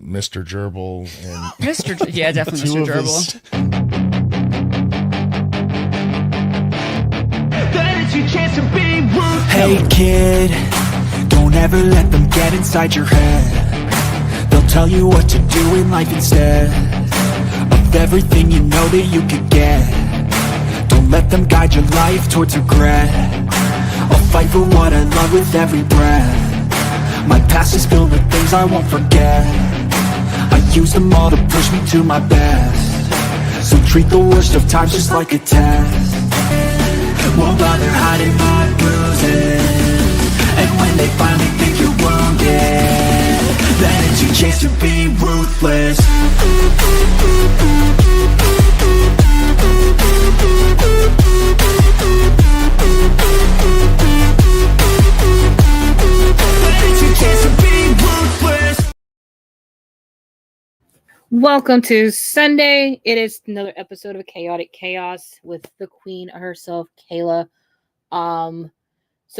Mr. Gerbil and Yeah, definitely Mr. Gerbil. Hey kid, don't ever let them get inside your head. They'll tell you what to do in life instead of everything you know that you could get. Don't let them guide your life towards regret. I'll fight for what I love with every breath. My past is filled with things I won't forget. I use them all to push me to my best. So treat the worst of times just like a test. Won't bother hiding my bruises. And when they finally think you're wounded, then it's your chance to be ruthless. Welcome to Sunday. It is another episode of Khaotic Chaos with the queen herself, Kayla. So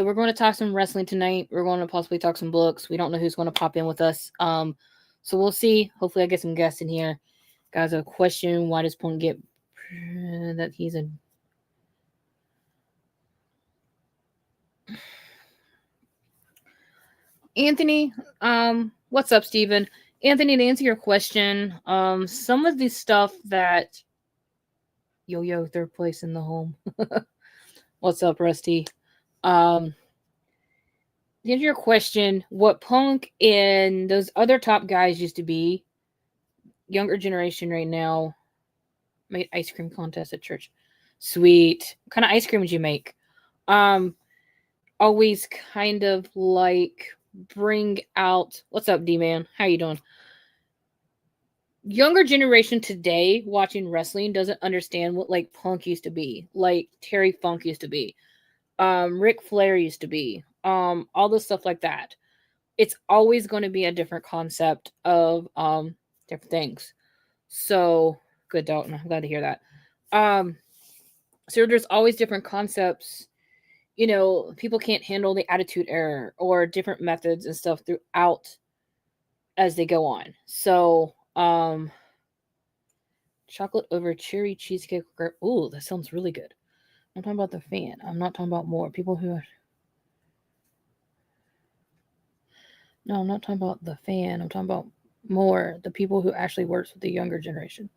we're going to talk some wrestling tonight. We're going to possibly talk some books. We don't know who's going to pop in with us. So we'll see. Hopefully I get some guests in here. Guys, a question. Why does Punk get that he's a... Anthony, what's up, Steven? Anthony, to answer your question, some of the stuff that Yo, third place in the home. What's up, Rusty? To answer your question, what Punk and those other top guys used to be, younger generation right now, made ice cream contest at church. Sweet. What kind of ice cream would you make? Always kind of like bring out... What's up, D-Man? How you doing? Younger generation today watching wrestling doesn't understand what like Punk used to be, like Terry Funk used to be, Ric Flair used to be, all this stuff like that. It's always going to be a different concept of different things. So good, Dalton. I'm glad to hear that. So there's always different concepts. You know, people can't handle the attitude error or different methods and stuff throughout as they go on. So chocolate over cherry cheesecake. Ooh, that sounds really good. I'm talking about the fan. I'm not talking about more people who are... No, I'm not talking about the fan. I'm talking about more the people who actually works with the younger generation.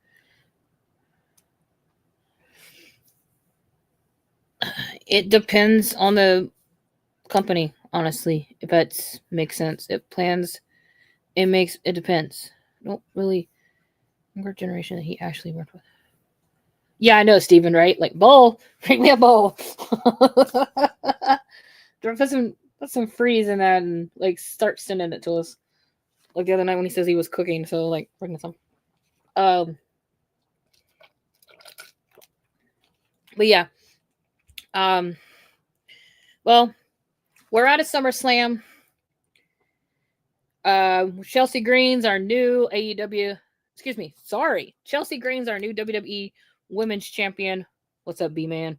It depends on the company, honestly, if that makes sense. It depends. Don't really younger generation that he actually worked with. Yeah, I know, Steven, right? Like, bowl. Bring me a bowl. Put some freeze in that and like start sending it to us. Like the other night when he says he was cooking, so like bring us some. But yeah. Well, we're out of SummerSlam. Chelsea Green's our new AEW. Chelsea Green's our new WWE Women's Champion. What's up, B-Man?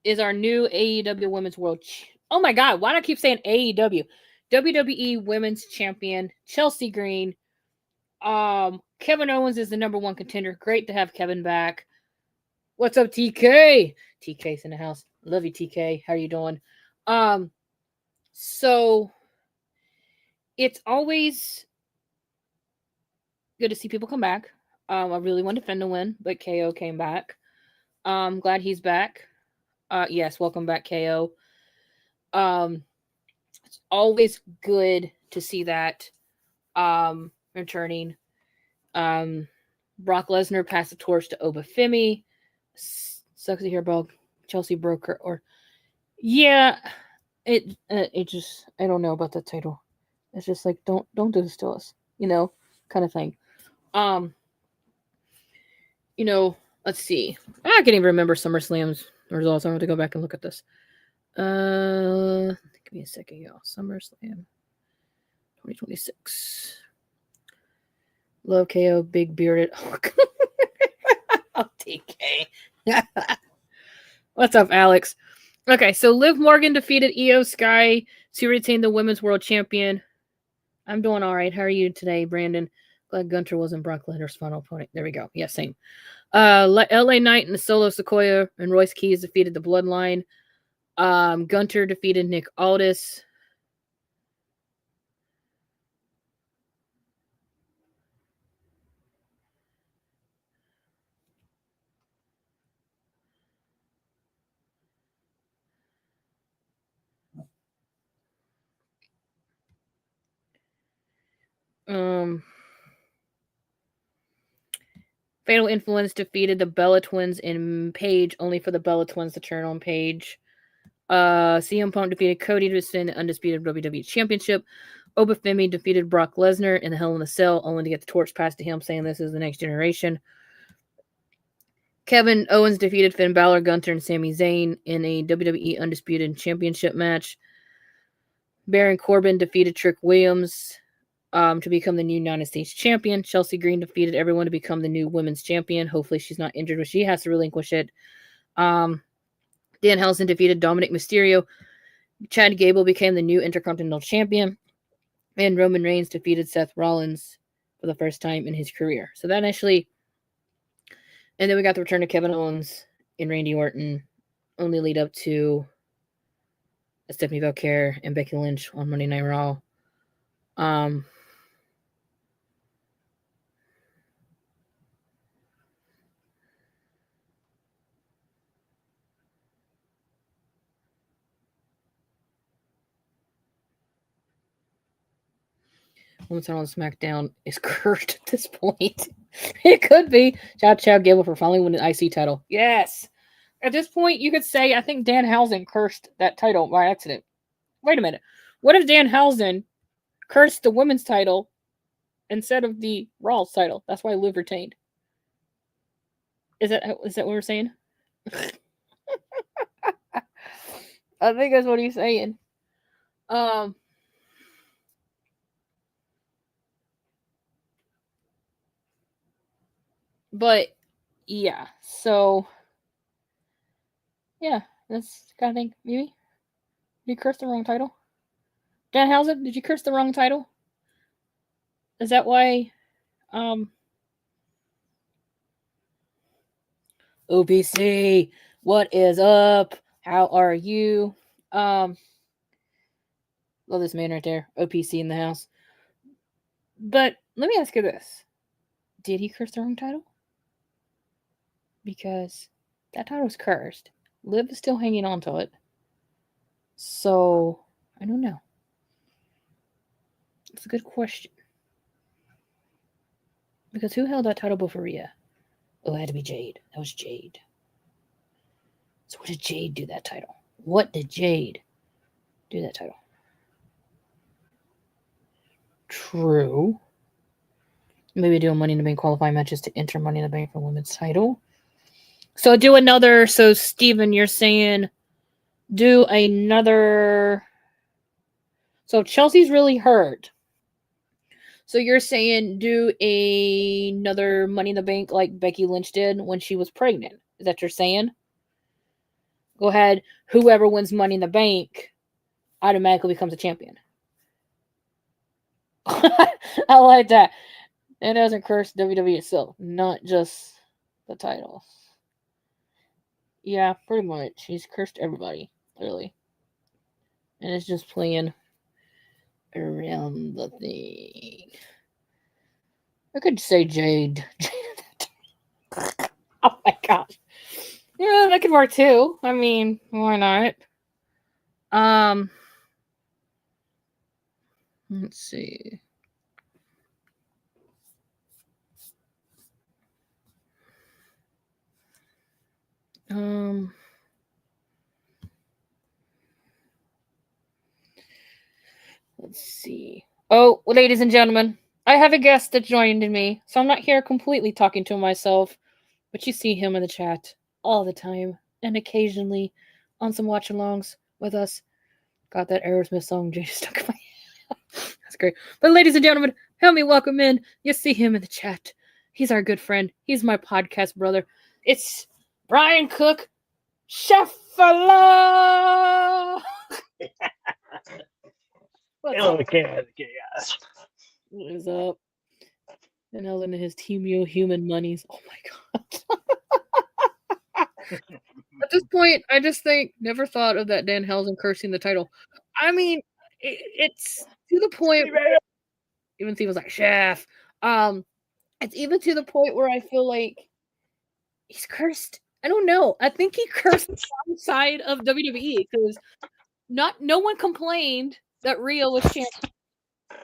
Is our new AEW Women's World. Oh my God! Why do I keep saying AEW? WWE Women's Champion Chelsea Green. Kevin Owens is the number one contender. Great to have Kevin back. What's up, TK? TK's in the house. Love you, TK. How are you doing? So it's always good to see people come back. I really wanted Finn to win, but KO came back. I'm glad he's back. Yes, welcome back, KO. It's always good to see that returning. Brock Lesnar passed the torch to Obafemi. Sucks to hear about Chelsea broke her. Or yeah, it just, I don't know about the title. It's just like don't do this to us, kind of thing. Let's see. I can't even remember SummerSlam's results. I have to go back and look at this. Give me a second, y'all. SummerSlam 2026. Love KO, big bearded. Oh, TK. What's up, Alex? Okay, so Liv Morgan defeated Io Sky to retain the Women's World Champion. I'm doing all right. How are you today, Brandon? Glad Gunter wasn't Brock Lesnar's final opponent. There we go. Yeah, same. LA Knight and Solo Sikoa and Royce Keys defeated the Bloodline. Gunter defeated Nick Aldis. Fatal Influence defeated the Bella Twins in Page, only for the Bella Twins to turn on Page. CM Punk defeated Cody to defend the undisputed WWE Championship. Obafemi defeated Brock Lesnar in the Hell in a Cell, only to get the torch passed to him, saying this is the next generation. Kevin Owens defeated Finn Balor, Gunther, and Sami Zayn in a WWE Undisputed Championship match. Baron Corbin defeated Trick Williams to become the new United States champion. Chelsea Green defeated everyone to become the new women's champion. Hopefully she's not injured, but she has to relinquish it. Dan Danhausen defeated Dominic Mysterio. Chad Gable became the new Intercontinental Champion. And Roman Reigns defeated Seth Rollins for the first time in his career. So that actually... And then we got the return of Kevin Owens and Randy Orton, only lead up to Stephanie Valkyrie and Becky Lynch on Monday Night Raw. Women's on SmackDown is cursed at this point. It could be. Shout out to Chad Gable for finally winning the IC title. Yes. At this point, you could say, I think Danhausen cursed that title by accident. Wait a minute. What if Danhausen cursed the women's title instead of the Raw's title? That's why Liv retained. Is that what we're saying? I think that's what he's saying. But yeah, so yeah, that's kind of thing. Maybe did you curse the wrong title? Danhausen, did you curse the wrong title? Is that why? OPC, what is up? How are you? Love this man right there. OPC in the house. But let me ask you this: did he curse the wrong title? Because that title's cursed. Liv is still hanging on to it. So, I don't know. It's a good question. Because who held that title before Rhea? Oh, it had to be Jade. That was Jade. So what did Jade do that title? What did Jade do that title? True. Maybe do a Money in the Bank qualifying matches to enter Money in the Bank for women's title. So do another. So Steven, you're saying do another. So Chelsea's really hurt. So you're saying do another Money in the Bank like Becky Lynch did when she was pregnant. Is that what you're saying? Go ahead. Whoever wins Money in the Bank automatically becomes a champion. I like that. It doesn't curse WWE itself, not just the titles. Yeah, pretty much. He's cursed everybody, clearly. And it's just playing around the thing. I could say Jade. Oh my gosh. Yeah, that could work too. I mean, why not? Let's see. Let's see. Oh, ladies and gentlemen, I have a guest that joined me, so I'm not here completely talking to myself, but you see him in the chat all the time, and occasionally on some watch-alongs with us. Got that Aerosmith song just stuck in my head. That's great. But ladies and gentlemen, help me welcome in. You see him in the chat. He's our good friend. He's my podcast brother. It's Brian Cook, Chef-a-la! Kayla, Khaotic Chaos. What is up? And Helen and his Team Human monies. Oh my god. At this point, I just think never thought of that Dan Housen cursing the title. I mean, it's to the point. Even Steve was like, "Chef." It's even to the point where I feel like he's cursed. I don't know. I think he cursed the wrong side of WWE because no one complained that Rio was champion.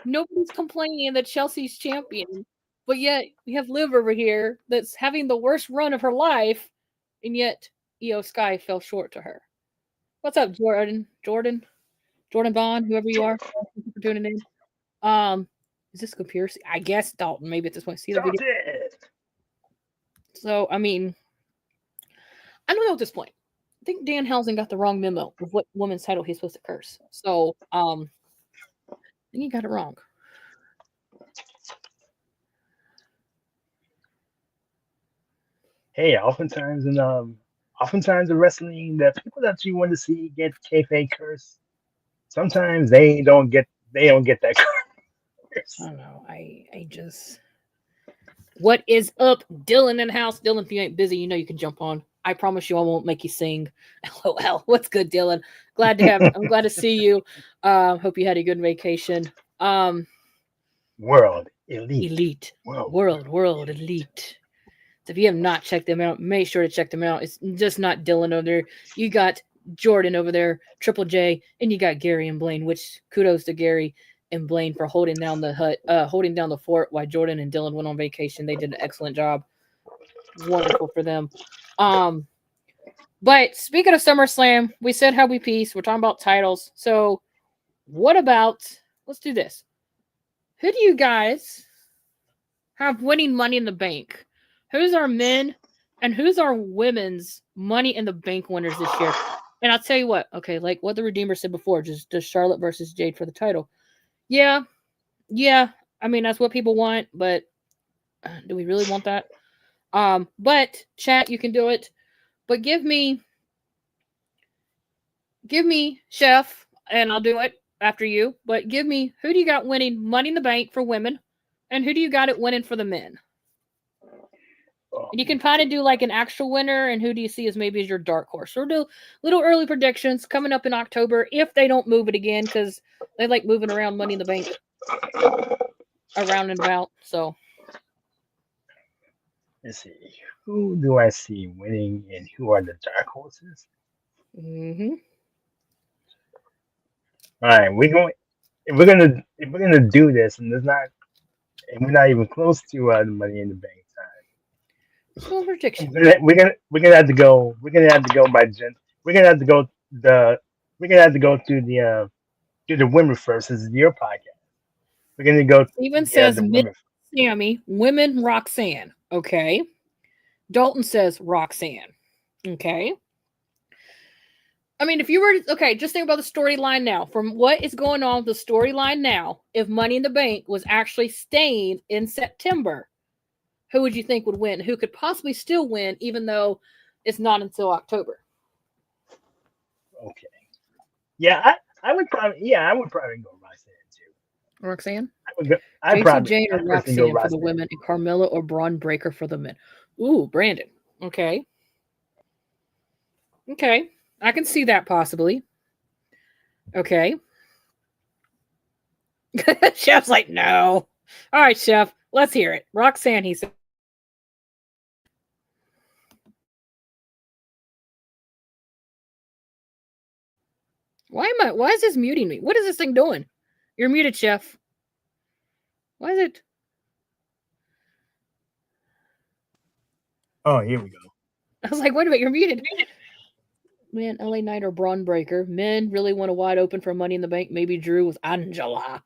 Nobody's complaining that Chelsea's champion, but yet we have Liv over here that's having the worst run of her life, and yet Io Sky fell short to her. What's up, Jordan Bond, whoever you are? Thank you for tuning in. Is this computer? I guess Dalton. Maybe at this point, see the video. So I mean, I don't know at this point. I think Dan Housen got the wrong memo of what woman's title he's supposed to curse. So I think he got it wrong. Hey, oftentimes in wrestling, the people that you want to see get kayfabe curse, sometimes they don't get that curse. I don't know. I just. What is up, Dylan in house? Dylan, if you ain't busy, you know you can jump on. I promise you I won't make you sing. LOL. What's good, Dylan? I'm glad to see you. Hope you had a good vacation. World Elite. World Elite. So if you have not checked them out, make sure to check them out. It's just not Dylan over there. You got Jordan over there, Triple J, and you got Gary and Blaine, which kudos to Gary and Blaine for holding down the fort while Jordan and Dylan went on vacation. They did an excellent job. Wonderful for them. But speaking of SummerSlam, we said how we peace. We're talking about titles. So what about, let's do this. Who do you guys have winning Money in the Bank? Who's our men and who's our women's Money in the Bank winners this year? And I'll tell you what, okay, like what the Redeemer said before, just Charlotte versus Jade for the title. Yeah. I mean, that's what people want, but do we really want that? But chat, you can do it. But give me Chef, and I'll do it after you. But give me, who do you got winning Money in the Bank for women, and who do you got it winning for the men? And you can kind of do like an actual winner, and who do you see as maybe as your dark horse? So we'll do little early predictions coming up in October if they don't move it again, because they like moving around Money in the Bank around and about. So let's see. Who do I see winning, and who are the dark horses? Mm-hmm. All right, if we're gonna do this, and we're not even close to the Money in the Bank time. Small prediction. We're gonna have to go. We're gonna have to go by gen. We're gonna have to go to the women first. This is your podcast. We're gonna go. Steven says men Sammy, women Roxanne. Okay. Dalton says Roxanne. Okay. I mean, if you were just think about the storyline now. From what is going on with the storyline now, if Money in the Bank was actually staying in September, who would you think would win? Who could possibly still win, even though it's not until October? Okay. Yeah, I would probably go Roxanne too. Roxanne? I'd probably Jane or Roxanne for the women, and Carmella or Braun Breaker for the men. Ooh, Brandon. Okay. I can see that possibly. Okay. Chef's like, no. All right, Chef. Let's hear it. Roxanne, he said. Why is this muting me? What is this thing doing? You're muted, Chef. Why is it? Oh, here we go. I was like, wait a minute, you're muted. Man, LA Knight or Braun Breaker. Men really want a wide open for Money in the Bank. Maybe Drew with Angela.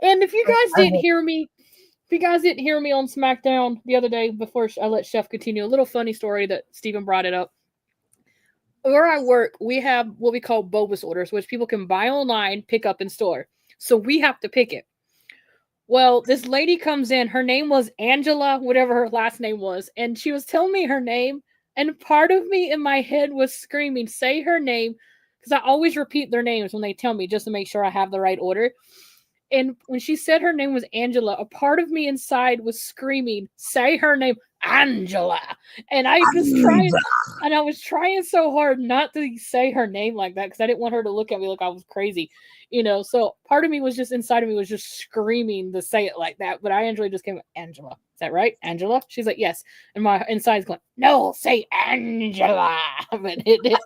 And if you guys didn't hear me on SmackDown the other day, before I let Chef continue, a little funny story that Steven brought it up. Where I work, we have what we call bogus orders, which people can buy online, pick up in store. So we have to pick it. Well, this lady comes in. Her name was Angela, whatever her last name was. And she was telling me her name. And part of me in my head was screaming, say her name. because I always repeat their names when they tell me just to make sure I have the right order. And when she said her name was Angela, a part of me inside was screaming, "Say her name, Angela!" And I was trying so hard not to say her name like that because I didn't want her to look at me like I was crazy, So part of me was just inside of me was just screaming to say it like that. But I Angela just came, Angela. Is that right, Angela? She's like, yes. And my inside's going, no, say Angela. But it didn't.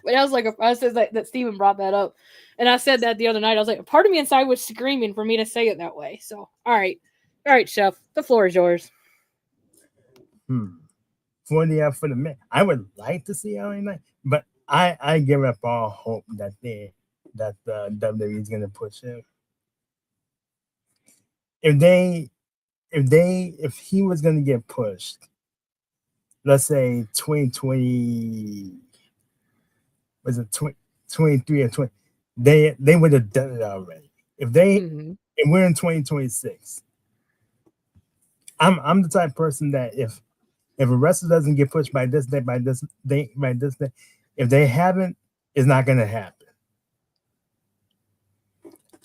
But I was like, I said that Steven brought that up. And I said that the other night. I was like, part of me inside was screaming for me to say it that way. So, all right, Chef, the floor is yours. For the men, I would like to see LA Knight, but I give up all hope that the WWE is gonna push him. If he was gonna get pushed, let's say 2020, was it 23 or 20? They would have done it already. If we're in 2026, I'm the type of person that if a wrestler doesn't get pushed by this day, by this day, if they haven't, it's not gonna happen.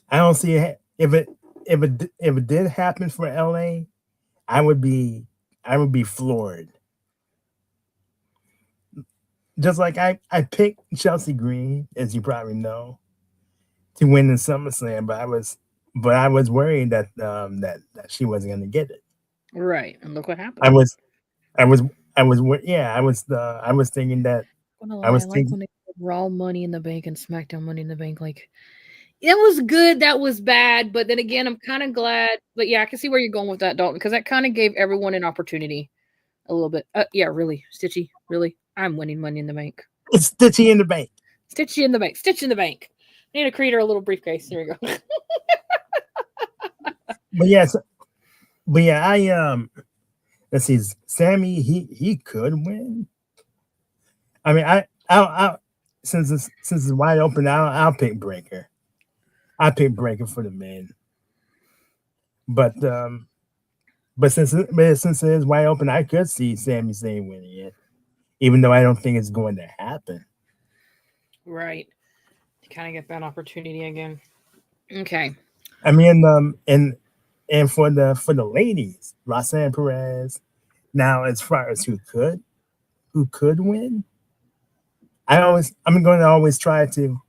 I don't see it. If it did happen for LA, I would be floored. Just like I picked Chelsea Green, as you probably know, to win the SummerSlam, but I was worried that that she wasn't going to get it. Right, and look what happened. I was thinking that I like when they did Raw Money in the Bank and SmackDown Money in the Bank. Like, it was good, that was bad, but then again, I'm kind of glad. But yeah, I can see where you're going with that, Dalton, because that kind of gave everyone an opportunity a little bit. Yeah, really, Stitchy, really, I'm winning Money in the Bank. It's Stitchy in the Bank. Stitchy in the Bank. Stitch in the Bank. I need to create her a little briefcase. There we go. But yeah, let's see, Sammy, he could win. I mean, I since it's wide open, I'll pick Breaker. I pick Breaker for the men. But since it is wide open, I could see Sami Zayn winning it, even though I don't think it's going to happen. Right. To kind of get that opportunity again. Okay. I mean, and for the ladies, Roxanne Perez. Now, as far as who could win, I'm going to always try to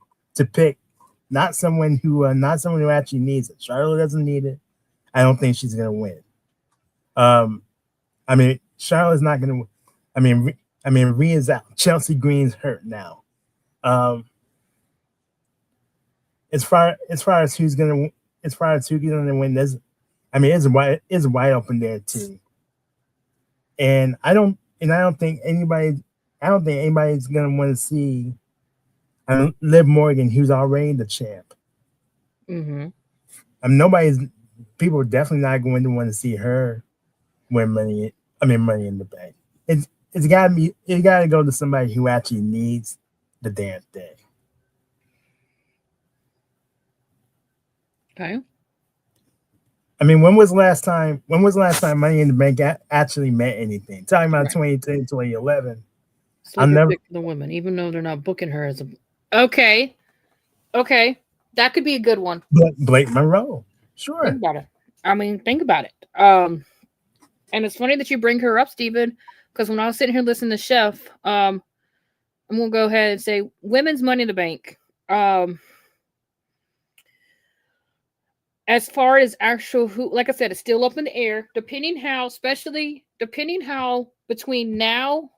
pick not someone who actually needs it. Charlotte doesn't need it. I don't think she's going to win. I mean, Charlotte's not going to win. I mean, Rhea's out. Chelsea Green's hurt now. As far as who's going to win, it's wide open there too. And I don't think anybody's going to want to see Liv Morgan, who's already the champ. Mm-hmm. People are definitely not going to want to see her win Money in the Bank. It's got to go to somebody who actually needs the damn thing. Okay. I mean, when was the last time Money in the Bank actually meant anything? Talking about 2010, 2011. I'll never pick the women, even though they're not booking her as a. Okay, that could be a good one. Blake Monroe, sure. Think about it. Think about it. And it's funny that you bring her up, Steven, because when I was sitting here listening to Chef, I'm gonna go ahead and say women's Money in the Bank. As far as actual who, like I said, it's still up in the air, depending how between now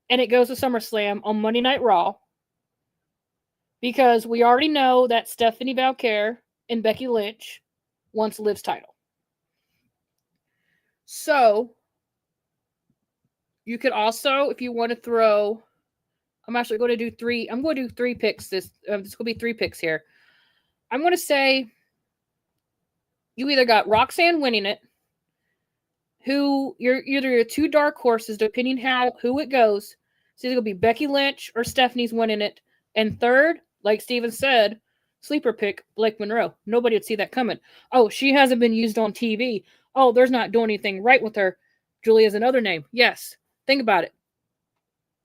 and it goes to SummerSlam on Monday Night Raw, because we already know that Stephanie Valkyrie and Becky Lynch wants Liv's title. So you could also, if you want to throw, I'm actually going to do three. I'm going to do 3 picks. This going to be 3 picks here. I'm going to say you either got Roxanne winning it, who you're either your 2 dark horses, depending who it goes. It's either going to be Becky Lynch or Stephanie's winning it. And third, like Steven said, sleeper pick, Blake Monroe. Nobody would see that coming. Oh, she hasn't been used on TV. Oh, there's not doing anything right with her. Julia's another name. Yes. Think about it.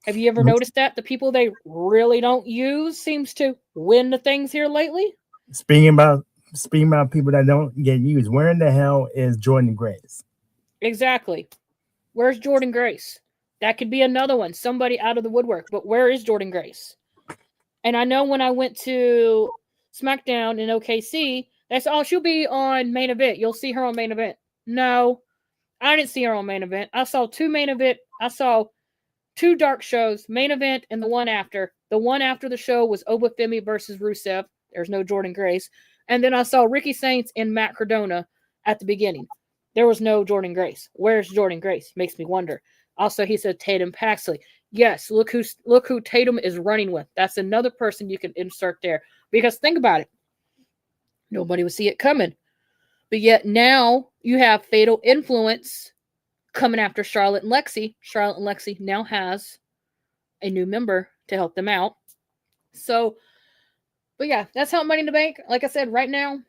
Have you ever noticed that the people they really don't use seems to win the things here lately? Speaking about people that don't get used, where in the hell is Jordan Grace? Exactly. Where's Jordan Grace? That could be another one. Somebody out of the woodwork. But where is Jordan Grace? And I know when I went to SmackDown in OKC, they said, oh, she'll be on main event. You'll see her on main event. No, I didn't see her on main event. I saw two main event. I saw two dark shows, main event and the one after. The one after the show was Obafemi versus Rusev. There's no Jordan Grace. And then I saw Ricky Saints and Matt Cardona at the beginning. There was no Jordan Grace. Where's Jordan Grace? Makes me wonder. Also, he said Tatum Paxley. Yes, look who Tatum is running with. That's another person you can insert there. Because think about it. Nobody would see it coming. But yet now you have Fatal Influence coming after Charlotte and Lexi. Charlotte and Lexi now has a new member to help them out. So, but yeah, that's how Money in the Bank. Like I said, right now,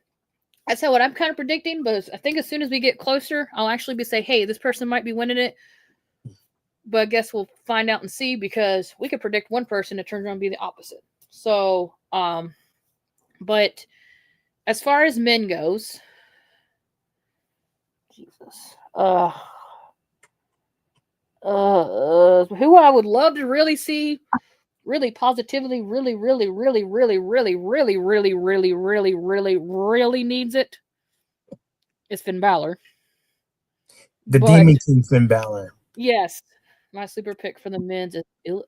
that's how what I'm kind of predicting. But I think as soon as we get closer, I'll actually be say, hey, this person might be winning it. But I guess we'll find out and see, because we could predict one person, it turns around and be the opposite. So, but as far as men goes, Jesus, who I would love to really see, really positively, really needs it, is Finn Balor. The Demon King Finn Balor. Yes. My sleeper pick for the men's is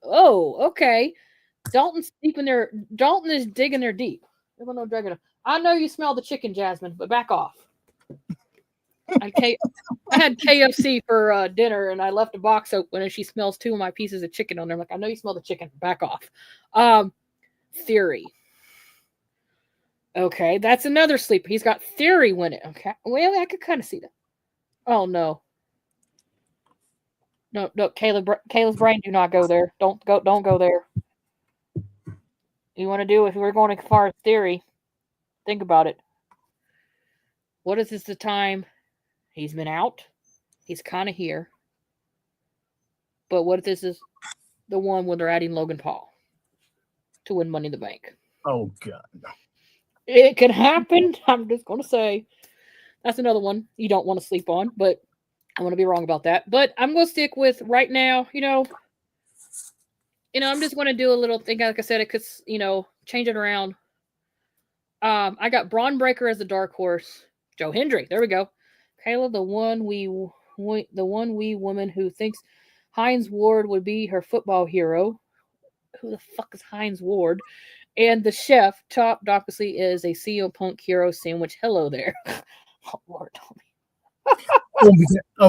okay. Dalton's deep in there. Dalton is digging there deep. I know you smell the chicken, Jasmine, but back off. I had KFC for dinner, and I left a box open, and she smells two of my pieces of chicken on there. I'm like, I know you smell the chicken. Back off. Theory. Okay, that's another sleeper. He's got Theory winning. Okay, well, I could kind of see that. Oh no. No, Kayla's brain, do not go there. Don't go there. You want to do, if we're going as far as Theory, think about it. What is this the time? He's been out. He's kind of here. But what if this is the one where they're adding Logan Paul to win Money in the Bank? Oh, God. It could happen. I'm just going to say that's another one you don't want to sleep on, but I want to be wrong about that. But I'm going to stick with right now, I'm just going to do a little thing. Like I said, it could, change it around. I got Braun Breaker as the dark horse. Joe Hendry. There we go. Kayla, the one wee woman who thinks Hines Ward would be her football hero. Who the fuck is Hines Ward? And the chef, Top Dockley, is a CM Punk hero sandwich. Hello there. Oh, Lord, Tommy.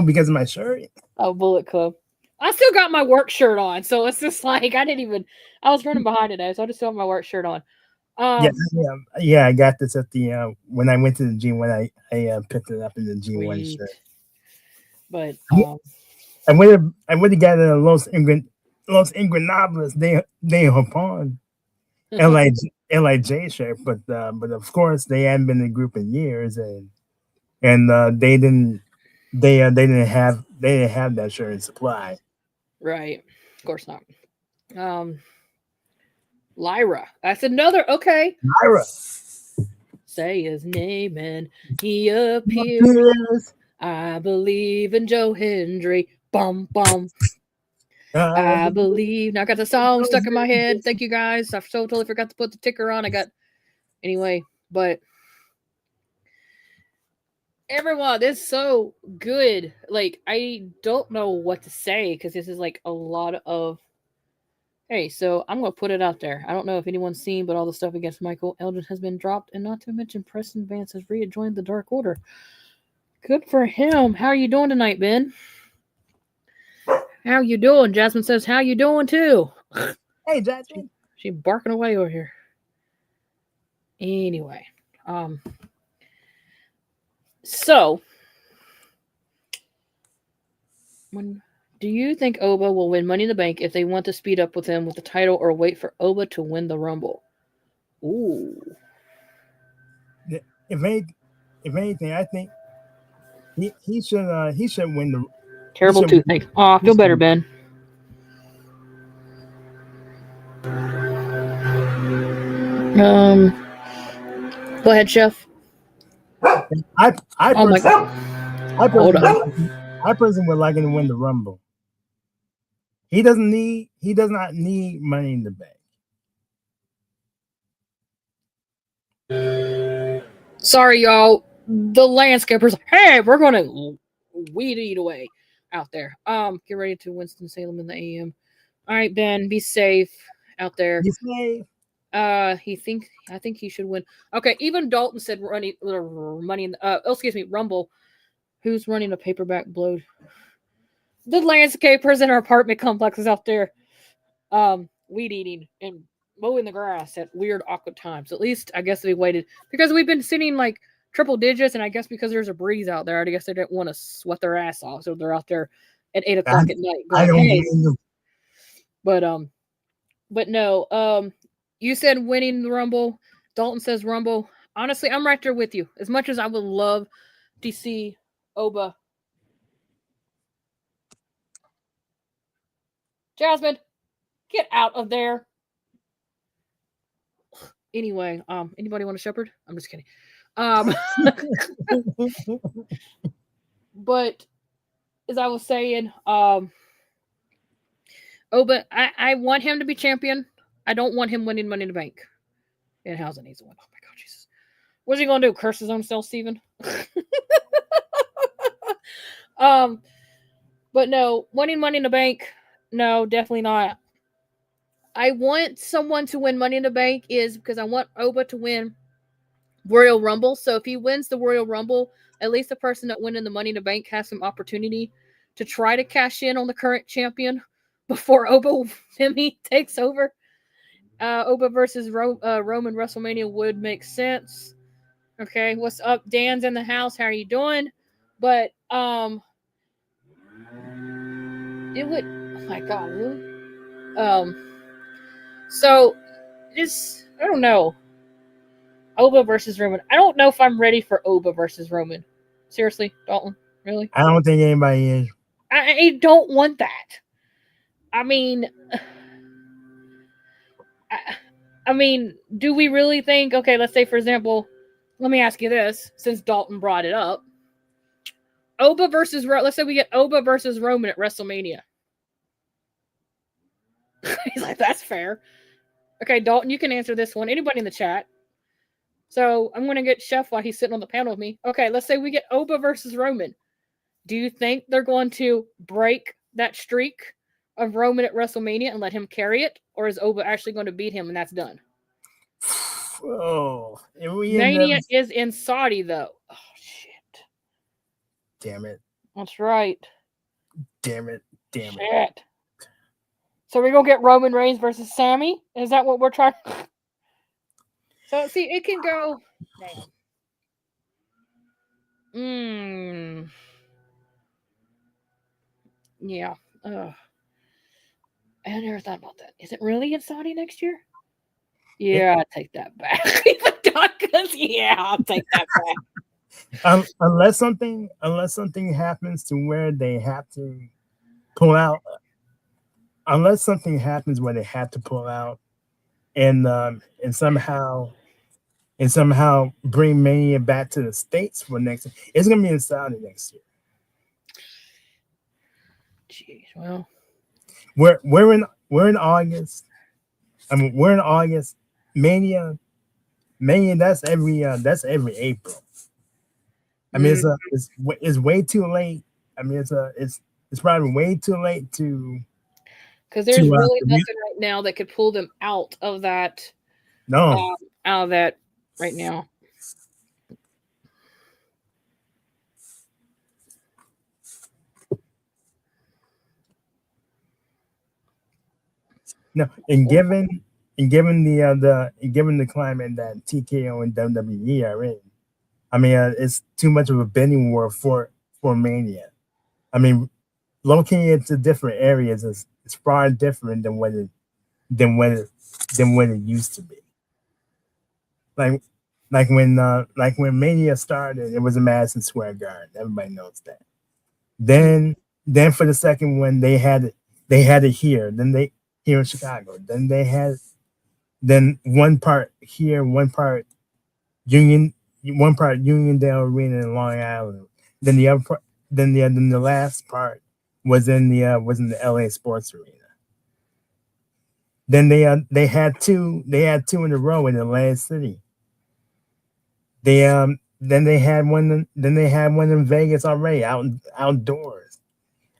Because of my shirt? Oh, Bullet Club. I still got my work shirt on, so it's just like I was running behind today, so I just still have my work shirt on. I got this at the when I went to the gym, when I picked it up in the G1 shirt. But I would have got a Los Ingobernables de Japón LIJ shirt, but of course they hadn't been in the group in years, and they didn't have that shirt in supply. Right, of course not. Lyra, that's another. Okay, Lyra. Say his name and he appears. I believe in Joe Hendry. Bum bum. I believe. Now I got the song stuck in my head. Thank you guys. I totally forgot to put the ticker on. Anyway, but everyone, this is so good. Like, I don't know what to say, because this is like a lot of. Hey, so I'm going to put it out there. I don't know if anyone's seen, but all the stuff against Michael Elgin has been dropped, and not to mention Preston Vance has rejoined the Dark Order. Good for him. How are you doing tonight, Ben? How you doing? Jasmine says, how you doing too? Hey, Jasmine. She barking away over here. Anyway, so do you think Oba will win Money in the Bank if they want to speed up with him with the title, or wait for Oba to win the Rumble? Ooh. If anything, I think he should win the. Terrible toothache. Oh, I feel better, Ben. Go ahead, Chef. I Oh my personally, God. Hold on. I personally would like him to win the Rumble. He does not need Money in the Bank. Sorry, y'all. The landscapers. Hey, we're gonna weed eat away out there. Get ready to Winston-Salem in the AM. All right, Ben, be safe out there. You say? I think he should win. Okay, even Dalton said running money in Rumble. Who's running a paperback blow? The landscapers in our apartment complexes out there. Weed eating and mowing the grass at weird, awkward times. At least I guess we waited because we've been sitting like triple digits, and I guess because there's a breeze out there, I guess they didn't want to sweat their ass off, so they're out there at 8 o'clock at night. Going, I don't hey. blame them. But no. You said winning the Rumble. Dalton says Rumble. Honestly, I'm right there with you. As much as I would love to see Oba. Jasmine, get out of there. Anyway, anybody want a shepherd? I'm just kidding. But as I was saying, Oba, I want him to be champion. I don't want him winning Money in the Bank. Danhausen needs to win. Oh my God, Jesus. What's he gonna do? Curse his own self, Steven? But no, winning Money in the Bank, no, definitely not. I want someone to win Money in the Bank is because I want Oba to win Royal Rumble. So if he wins the Royal Rumble, at least the person that wins in the Money in the Bank has some opportunity to try to cash in on the current champion before Oba Femi takes over. Oba versus Roman WrestleMania would make sense. Okay, what's up? Dan's in the house. How are you doing? But it would. Oh my God, really? So just I don't know. Oba versus Roman. I don't know if I'm ready for Oba versus Roman. Seriously, Dalton, really? I don't think anybody is. I don't want that. I mean, do we really think? Okay, let's say for example, let me ask you this, since Dalton brought it up. Oba versus let's say we get Oba versus Roman at WrestleMania. He's like, that's fair. Okay, Dalton, you can answer this one. Anybody in the chat? So I'm going to get Chef while he's sitting on the panel with me. Okay, let's say we get Oba versus Roman. Do you think they're going to break that streak of Roman at WrestleMania and let him carry it? Or is Oba actually going to beat him and that's done? Oh, Mania is in Saudi, though. Oh, shit. Damn it. That's right. Damn it. Shit. So we're going to get Roman Reigns versus Sammy? Is that what we're trying? So, see, it can go. Yeah. I never thought about that. Is it really in Saudi next year? Yeah, I'll take that back. Yeah, I'll take that back. Unless something happens to where they have to pull out. Unless something happens where they have to pull out, and somehow bring Mania back to the States for next year. It's gonna be in Saudi next year. Jeez, well, we're in August. I mean, we're in August. Mania. That's every April. I mean, it's way too late. I mean, it's probably way too late to. Because there's really nothing right now that could pull them out of that. No, out of that right now. No, and given the climate that TKO and WWE are in, I mean, it's too much of a bidding war for Mania. I mean, locating it to different areas is far different than what it used to be. Like when Mania started, it was in Madison Square Garden. Everybody knows that. Then for the second one, they had it here. Then here in Chicago. Then they had then one part here, one part Uniondale Arena in Long Island. Then the other part, then the last part was in the LA Sports Arena. Then they had two in a row in Atlantic City. Then they had one in Vegas already outdoors.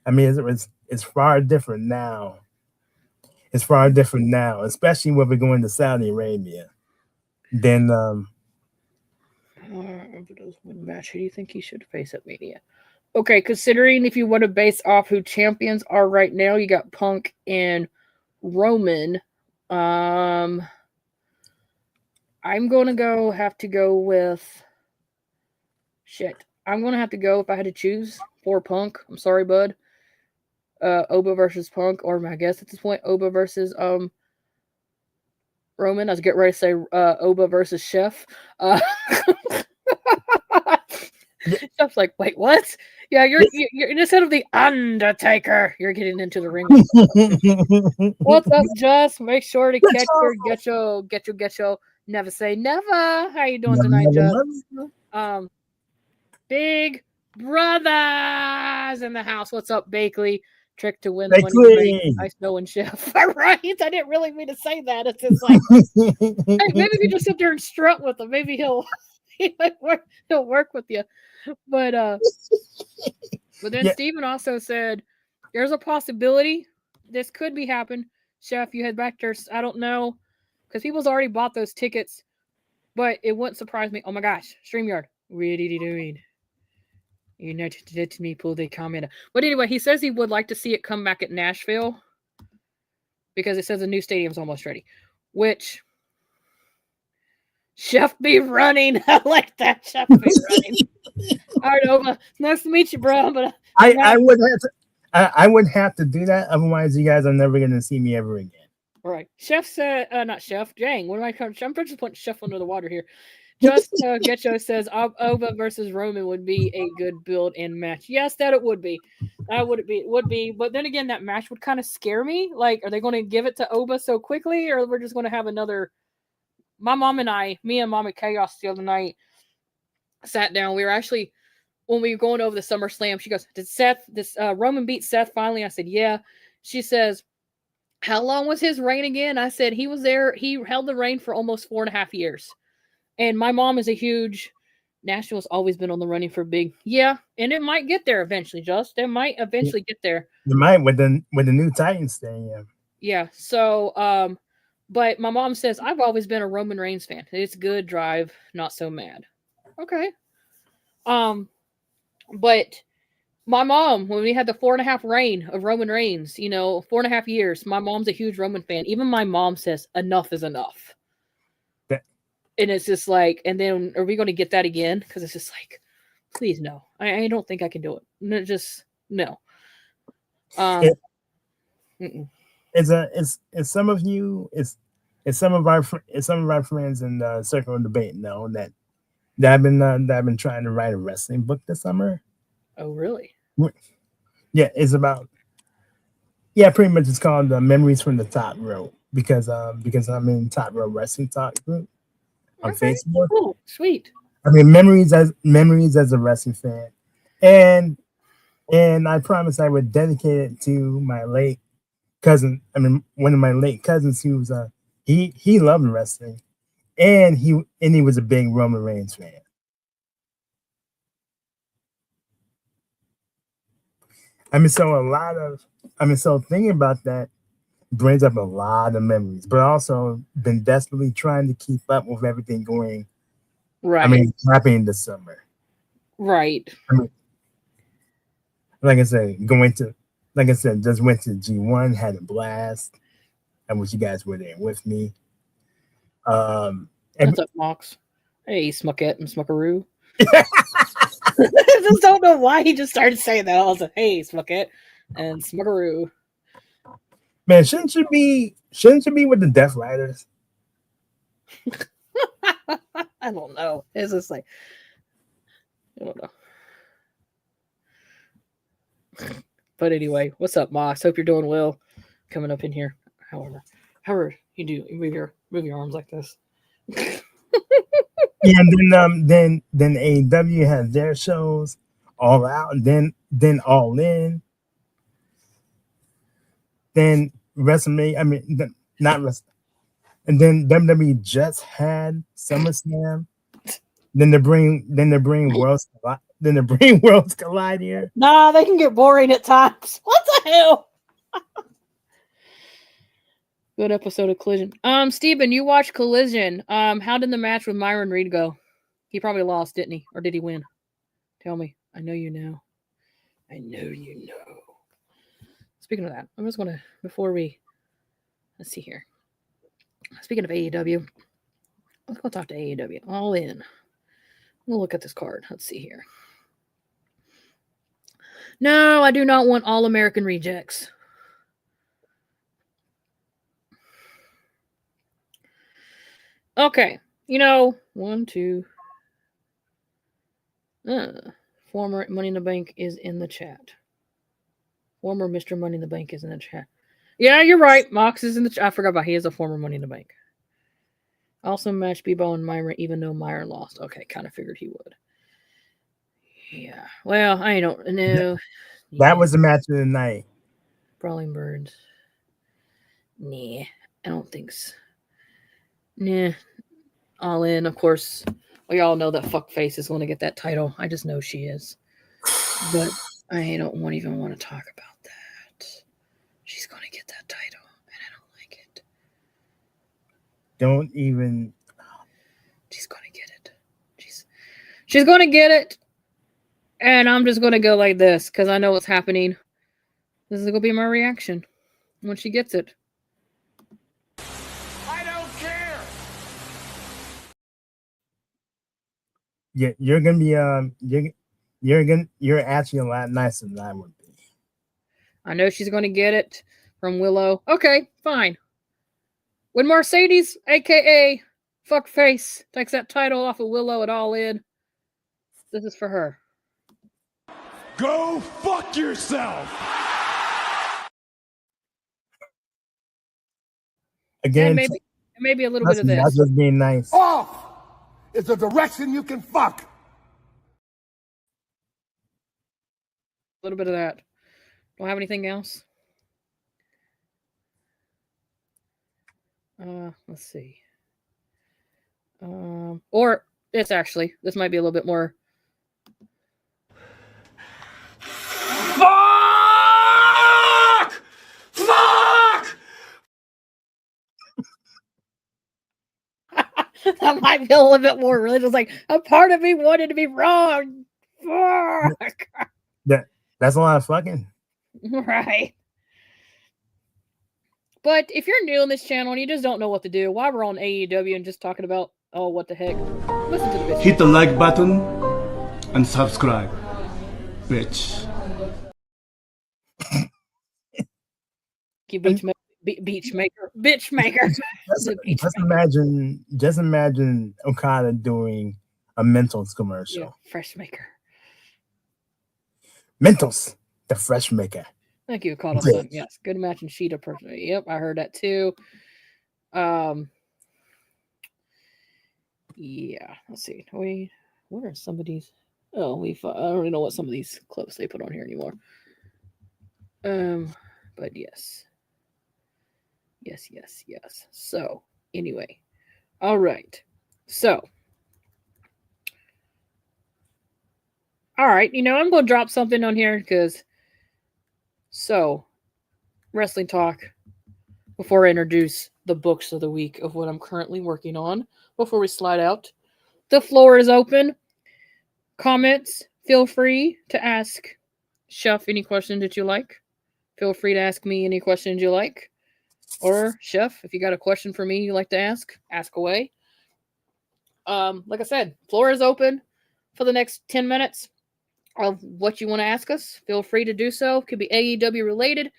I mean, it's far different now. It's far different now, especially when we're going to Saudi Arabia. Then match. Who do you think he should face at Mania? Okay, considering if you want to base off who champions are right now, you got Punk and Roman. I'm gonna have to go with I'm gonna have to go if I had to choose for Punk. I'm sorry, bud. Oba versus Punk, or my guess at this point, Oba versus Roman. I was getting ready to say Oba versus Chef. Chef's like, wait, what? Yeah, you're instead of the Undertaker, you're getting into the ring. What's up, Just? Make sure to get your. Never say never. How you doing tonight, Just? Big brothers in the house. What's up, Bakley? Trick to win money. Nice knowing Chef. All right, I didn't really mean to say that. It's just like, hey, maybe if you just sit there and strut with him, maybe he'll work with you. But then Steven also said there's a possibility this could be happen. Chef, you head back there. I don't know, because people's already bought those tickets, but it wouldn't surprise me. Oh my gosh, StreamYard, what are you doing? You know, to me, pull the comment. But anyway, he says he would like to see it come back at Nashville because it says the new stadium's almost ready. Which Chef be running. I like that. Chef be running. All right, Ova. Nice to meet you, bro. But I would have to do that. Otherwise, you guys are never going to see me ever again. All right. Chef said, not Chef. Dang, what am I? I'm just putting Chef under the water here. Just Getcho says Ova versus Roman would be a good build and match. Yes, that it would be. That would be. But then again, that match would kind of scare me. Like, are they going to give it to Ova so quickly, or we're just going to have another? My mom and me and Mama Chaos the other night sat down. We were actually, when we were going over the SummerSlam, she goes, "Did Roman beat Seth finally?" I said, "Yeah." She says, "How long was his reign again?" I said, "He was there. He held the reign for almost 4.5 years." And my mom is a huge Nashville's always been on the running for big. Yeah, and it might get there eventually, It might eventually get there. It might with the new Titans thing, yeah. Yeah. So but my mom says I've always been a Roman Reigns fan. It's good drive, not so mad. Okay. But my mom, when we had the 4.5 reign of Roman Reigns, 4.5 years, my mom's a huge Roman fan. Even my mom says enough is enough. And it's just like, and then are we going to get that again? Because it's just like, please no. I don't think I can do it. No, just no. It's some of you. It's some of our friends in the Circle of Debate know that I've been trying to write a wrestling book this summer. Oh really? Yeah, it's about. Yeah, pretty much. It's called Memories from the Top Rope because I'm in Top Rope Wrestling Talk group on Facebook. Oh, sweet. I mean, memories as a wrestling fan, and I promised I would dedicate it to my late cousin. I mean, one of my late cousins who was he loved wrestling, and he was a big Roman Reigns fan. So thinking about that brings up a lot of memories, but also been desperately trying to keep up with everything going. Right. I mean, happening this summer. Right. I mean, like I said, just went to G1, had a blast. I wish you guys were there with me. What's up, Mox? Hey, Smuckette and Smuckaroo. I just don't know why he just started saying that. I was like, hey, Smuckette and Smuckaroo. Man, shouldn't you be with the Death Riders? I don't know. It's just like, I don't know. But anyway, what's up, Mox? Hope you're doing well. Coming up in here. However you do with your Move your arms like this. Yeah, and then AEW has their shows All Out, then All In, then WrestleMania. I mean, not WrestleMania. And then WWE just had SummerSlam. Then they bring Worlds Collide here. Nah, they can get boring at times. What the hell? Good episode of Collision. Steven, you watched Collision. How did the match with Myron Reed go? He probably lost, didn't he? Or did he win? Tell me. I know you know. I know you know. Speaking of that, I'm just gonna let's see here. Speaking of AEW, let's go talk to AEW. All In. We'll look at this card. Let's see here. No, I do not want All American Rejects. Okay. You know, 1, 2. Former Money in the Bank is in the chat. Former Mr. Money in the Bank is in the chat. Yeah, you're right. Mox is in the chat. I forgot about he is a former Money in the Bank. Also matched Bebo and Myra, even though Myra lost. Okay, kind of figured he would. Yeah. Well, I don't know. That was the match of the night. Brawling Birds. Nah, I don't think so. Nah. All In, of course. We all know that fuckface is going to get that title. I just know she is. But I don't even want to talk about that. She's going to get that title, and I don't like it. Don't even. She's going to get it. She's going to get it. And I'm just going to go like this because I know what's happening. This is going to be my reaction when she gets it. I don't care. Yeah, you're gonna be you're actually a lot nicer than I would be. I know she's going to get it from Willow. Okay, fine. When Mercedes, aka Fuckface, takes that title off of Willow at All In, this is for her. Go fuck yourself. Again, And maybe a little bit of this. That's just being nice. Off is a direction you can fuck. A little bit of that. Don't have anything else. Let's see. Or this might be a little bit more. Fuck! Fuck! That might be a little bit more religious. Like, a part of me wanted to be wrong. Fuck. That's a lot of fucking. Right. But if you're new on this channel and you just don't know what to do, while we're on AEW and just talking about, oh, what the heck, listen to the bitch. Hit the like button and subscribe, bitch. Bitch maker. Just imagine Okada doing a Mentos commercial. Yeah, fresh maker. Mentos, the fresh maker. Thank you, Okada-san. Yes, good match and Sheeta person. Yep, I heard that too. Yeah, let's see. What are some of these? Oh, I don't even know what some of these clips they put on here anymore. But yes. Yes. So, anyway. All right. So. All right. I'm going to drop something on here because. So, wrestling talk. Before I introduce the books of the week of what I'm currently working on. Before we slide out. The floor is open. Comments. Feel free to ask Chef any questions that you like. Feel free to ask me any questions you like. Or, Chef, if you got a question for me you like to ask away. Like I said, floor is open for the next 10 minutes of what you want to ask us. Feel free to do so. It could be AEW related.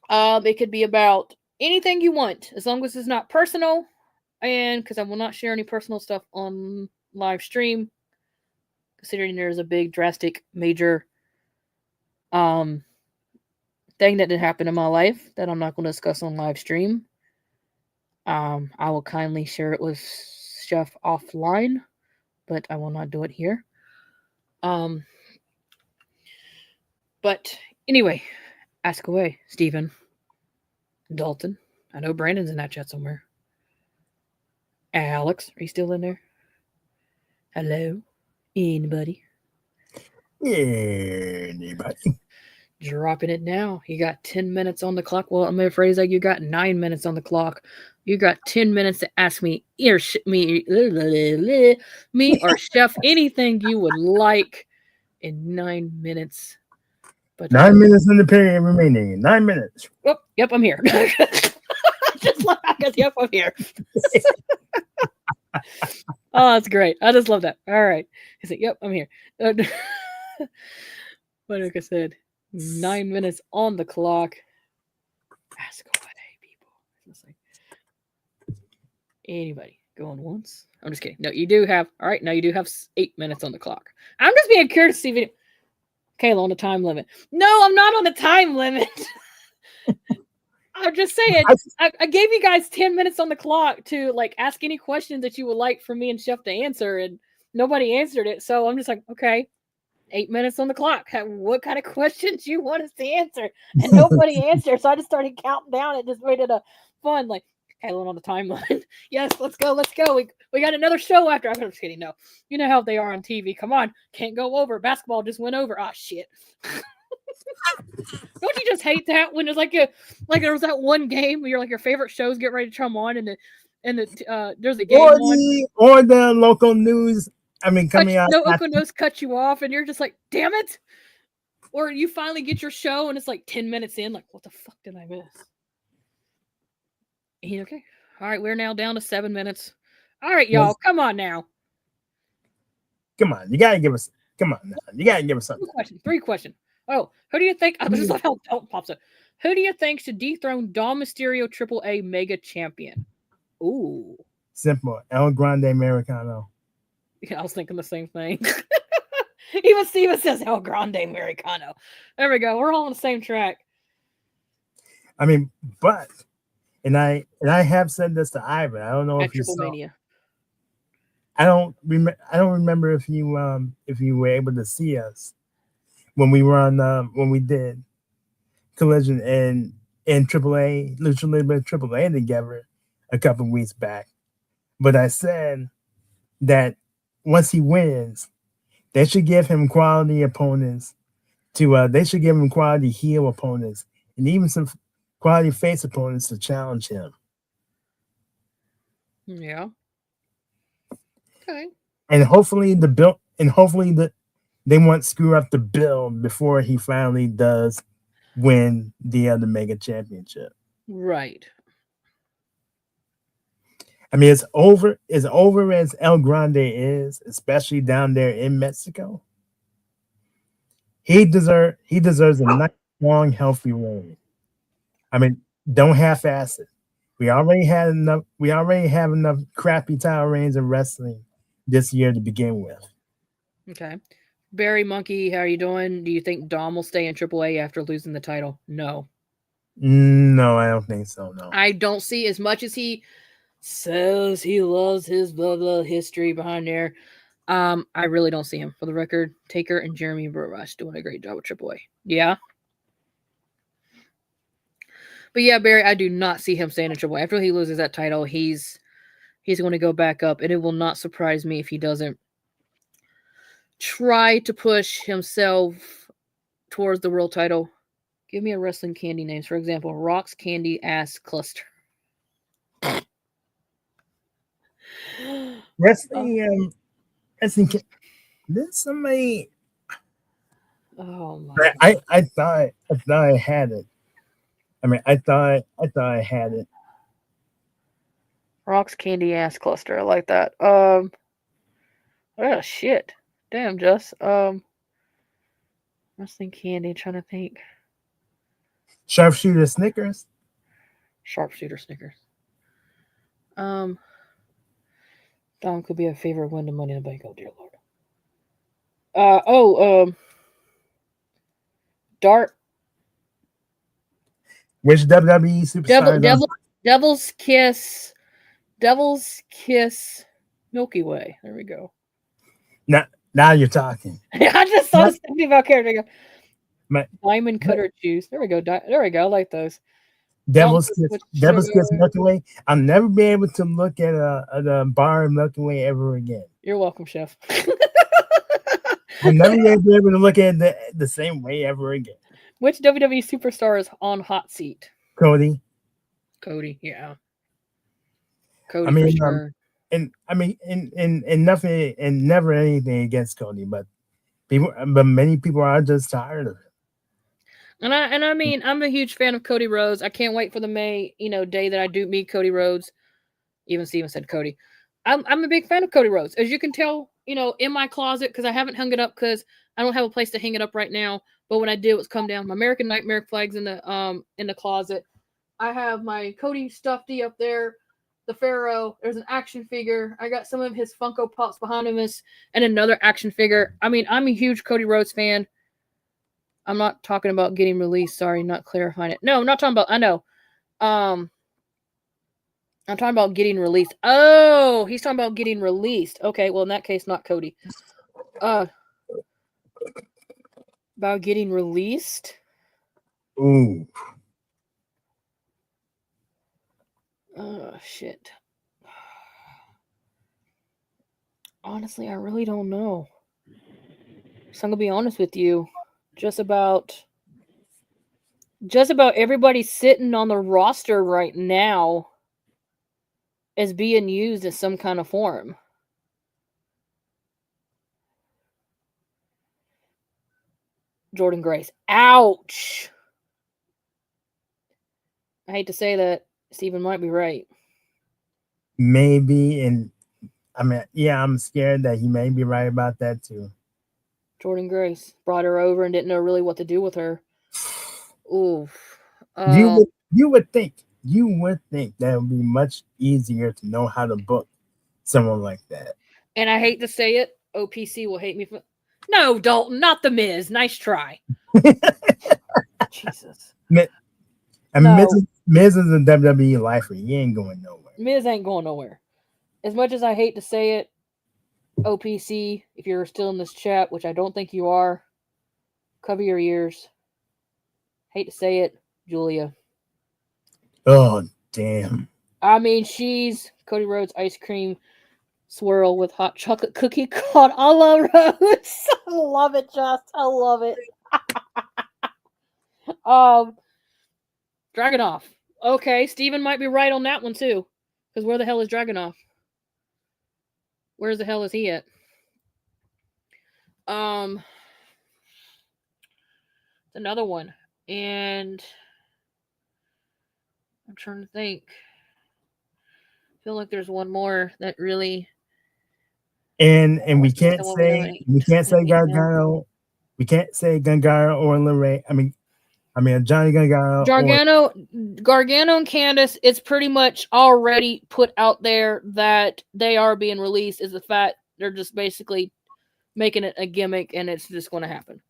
It could be about anything you want, as long as it's not personal. And because I will not share any personal stuff on live stream, considering there's a big, drastic, major thing that did happen in my life that I'm not going to discuss on live stream. I will kindly share it with Chef offline, but I will not do it here. But anyway, ask away, Stephen. Dalton. I know Brandon's in that chat somewhere. Alex, are you still in there? Hello? Anybody? Anybody? Dropping it now. You got 10 minutes on the clock. Well, I'm going to phrase that you got 9 minutes on the clock. You got 10 minutes to ask me or Chef anything you would like in 9 minutes. But 9 minutes in the period remaining. 9 minutes. Oh, yep, I'm here. Just like yep, I'm here. Oh, that's great. I just love that. All right. He said, yep, I'm here. But like I said, 9 minutes on the clock. Ask away, people. It's like, anybody going once? I'm just kidding. No, you do have, all right, now you do have 8 minutes on the clock. I'm just being curious to see if Kayla on the time limit. No, I'm not on the time limit. I'm just saying, I gave you guys 10 minutes on the clock to like ask any questions that you would like for me and Chef to answer, and nobody answered it. So I'm just like, okay, 8 minutes on the clock. What kind of questions you want us to answer? And nobody answered. So I just started counting down. It just made it a fun, like, Kayla on the timeline. Yes, let's go. We got another show after. I'm just kidding. No, you know how they are on TV. Come on, can't go over. Basketball just went over. Ah, shit. Don't you just hate that when it's like there was that one game where you're like your favorite shows get ready to come on and there's a game or the local news. I mean, coming out. No, local news cut you off and you're just like, damn it. Or you finally get your show and it's like 10 minutes in, like, what the fuck did I miss? Okay. All right, we're now down to 7 minutes. All right, y'all, come on now. Come on, you gotta give us. Come on, now. You gotta give us something. Three questions. Oh, who do you think? I just love how Dalton pops up. Who do you think should dethrone Dom Mysterio AAA Mega Champion? Ooh, simple. El Grande Americano. Yeah, I was thinking the same thing. Even Steven says El Grande Americano. There we go. We're all on the same track. I mean, but and I have said this to Ivan. I don't know if you saw. Mania. I don't remember if you were able to see us when we were on when we did Collision in AAA, Lucha Libre AAA together a couple of weeks back. But I said that once he wins, they should give him quality opponents they should give him quality heel opponents and even some quality face opponents to challenge him. Yeah. Okay. And hopefully they won't screw up the build before he finally does win the Mega Championship. Right. I mean, it's over as El Grande is, especially down there in Mexico. He deserves a nice, long, healthy reign. I mean, don't half-ass it. We already have enough crappy title reigns in wrestling this year to begin with. Okay. Barry Monkey, how are you doing? Do you think Dom will stay in AAA after losing the title? No. No, I don't think so. No. I don't see, as much as he says he loves his blah blah history behind there. I really don't see him. For the record, Taker and Jeremy Burrush doing a great job with AAA. Yeah. But yeah, Barry, I do not see him staying in AAA. After he loses that title, he's going to go back up, and it will not surprise me if he doesn't try to push himself towards the world title. Give me a wrestling candy names. For example, Rock's Candy Ass Cluster. Wrestling, there's somebody. Oh my! I thought I had it. I mean, I thought I had it. Rock's Candy Ass Cluster. I like that. Oh shit! Damn, Jess. Wrestling candy. Trying to think. Sharpshooter Snickers. Sharpshooter Snickers. Dom could be a favorite win to Money in the Bank. Oh dear Lord. Dart. Which WWE superstar? Devil's Kiss Devil's Kiss Milky Way. There we go. Now you're talking. I just saw the Stephanie Bell character. Diamond but- Cutter Juice. There we go. There we go. I like those. Devil's Kiss Milky Way. I'll never be able to look at a bar of Milky Way ever again. You're welcome, Chef. I'll never be able to look at it the same way ever again. Which WWE superstar is on hot seat? Cody, yeah. Cody, I mean, for sure. and nothing, and never anything against Cody, but many people are just tired of it. And I mean, I'm a huge fan of Cody Rhodes. I can't wait for the May, day that I do meet Cody Rhodes. Even Steven said Cody. I'm a big fan of Cody Rhodes. As you can tell, in my closet, because I haven't hung it up because I don't have a place to hang it up right now. But when I did, was come down. My American Nightmare flag's in the closet. I have my Cody stuffy up there, the Pharaoh. There's an action figure. I got some of his Funko Pops behind him, and another action figure. I mean, I'm a huge Cody Rhodes fan. I'm not talking about getting released. Sorry, not clarifying it. No, I'm not talking about. I know. I'm talking about getting released. Oh, he's talking about getting released. Okay, well in that case, not Cody. About getting released. Ooh. Oh shit. Honestly, I really don't know. So I'm gonna be honest with you. Just about everybody sitting on the roster right now is being used in some kind of form. Jordan Grace. Ouch. I hate to say that. Steven might be right. Maybe, and I mean, yeah, I'm scared that he may be right about that too. Jordan Grace brought her over and didn't know really what to do with her. Oof. You would think that would be much easier to know how to book someone like that. And I hate to say it, OPC will hate me for. No, Dalton, not the Miz. Nice try. Jesus. I mean, Miz is a WWE lifer. He ain't going nowhere. Miz ain't going nowhere. As much as I hate to say it, OPC, if you're still in this chat, which I don't think you are, cover your ears. Hate to say it, Julia. Oh, damn. I mean, she's Cody Rhodes ice cream swirl with hot chocolate cookie called a la Rose. I love it, I love it. Dragunov. Okay, Steven might be right on that one too. Because where the hell is Dragunov? Where's the hell is he at? It's another one. And I'm trying to think. I feel like there's one more that really. And we can't say Gargano. We can't say Gargano or Lorraine. I mean Johnny Gargano. Gargano and Candace, it's pretty much already put out there that they are being released. Is the fact they're just basically making it a gimmick and it's just going to happen.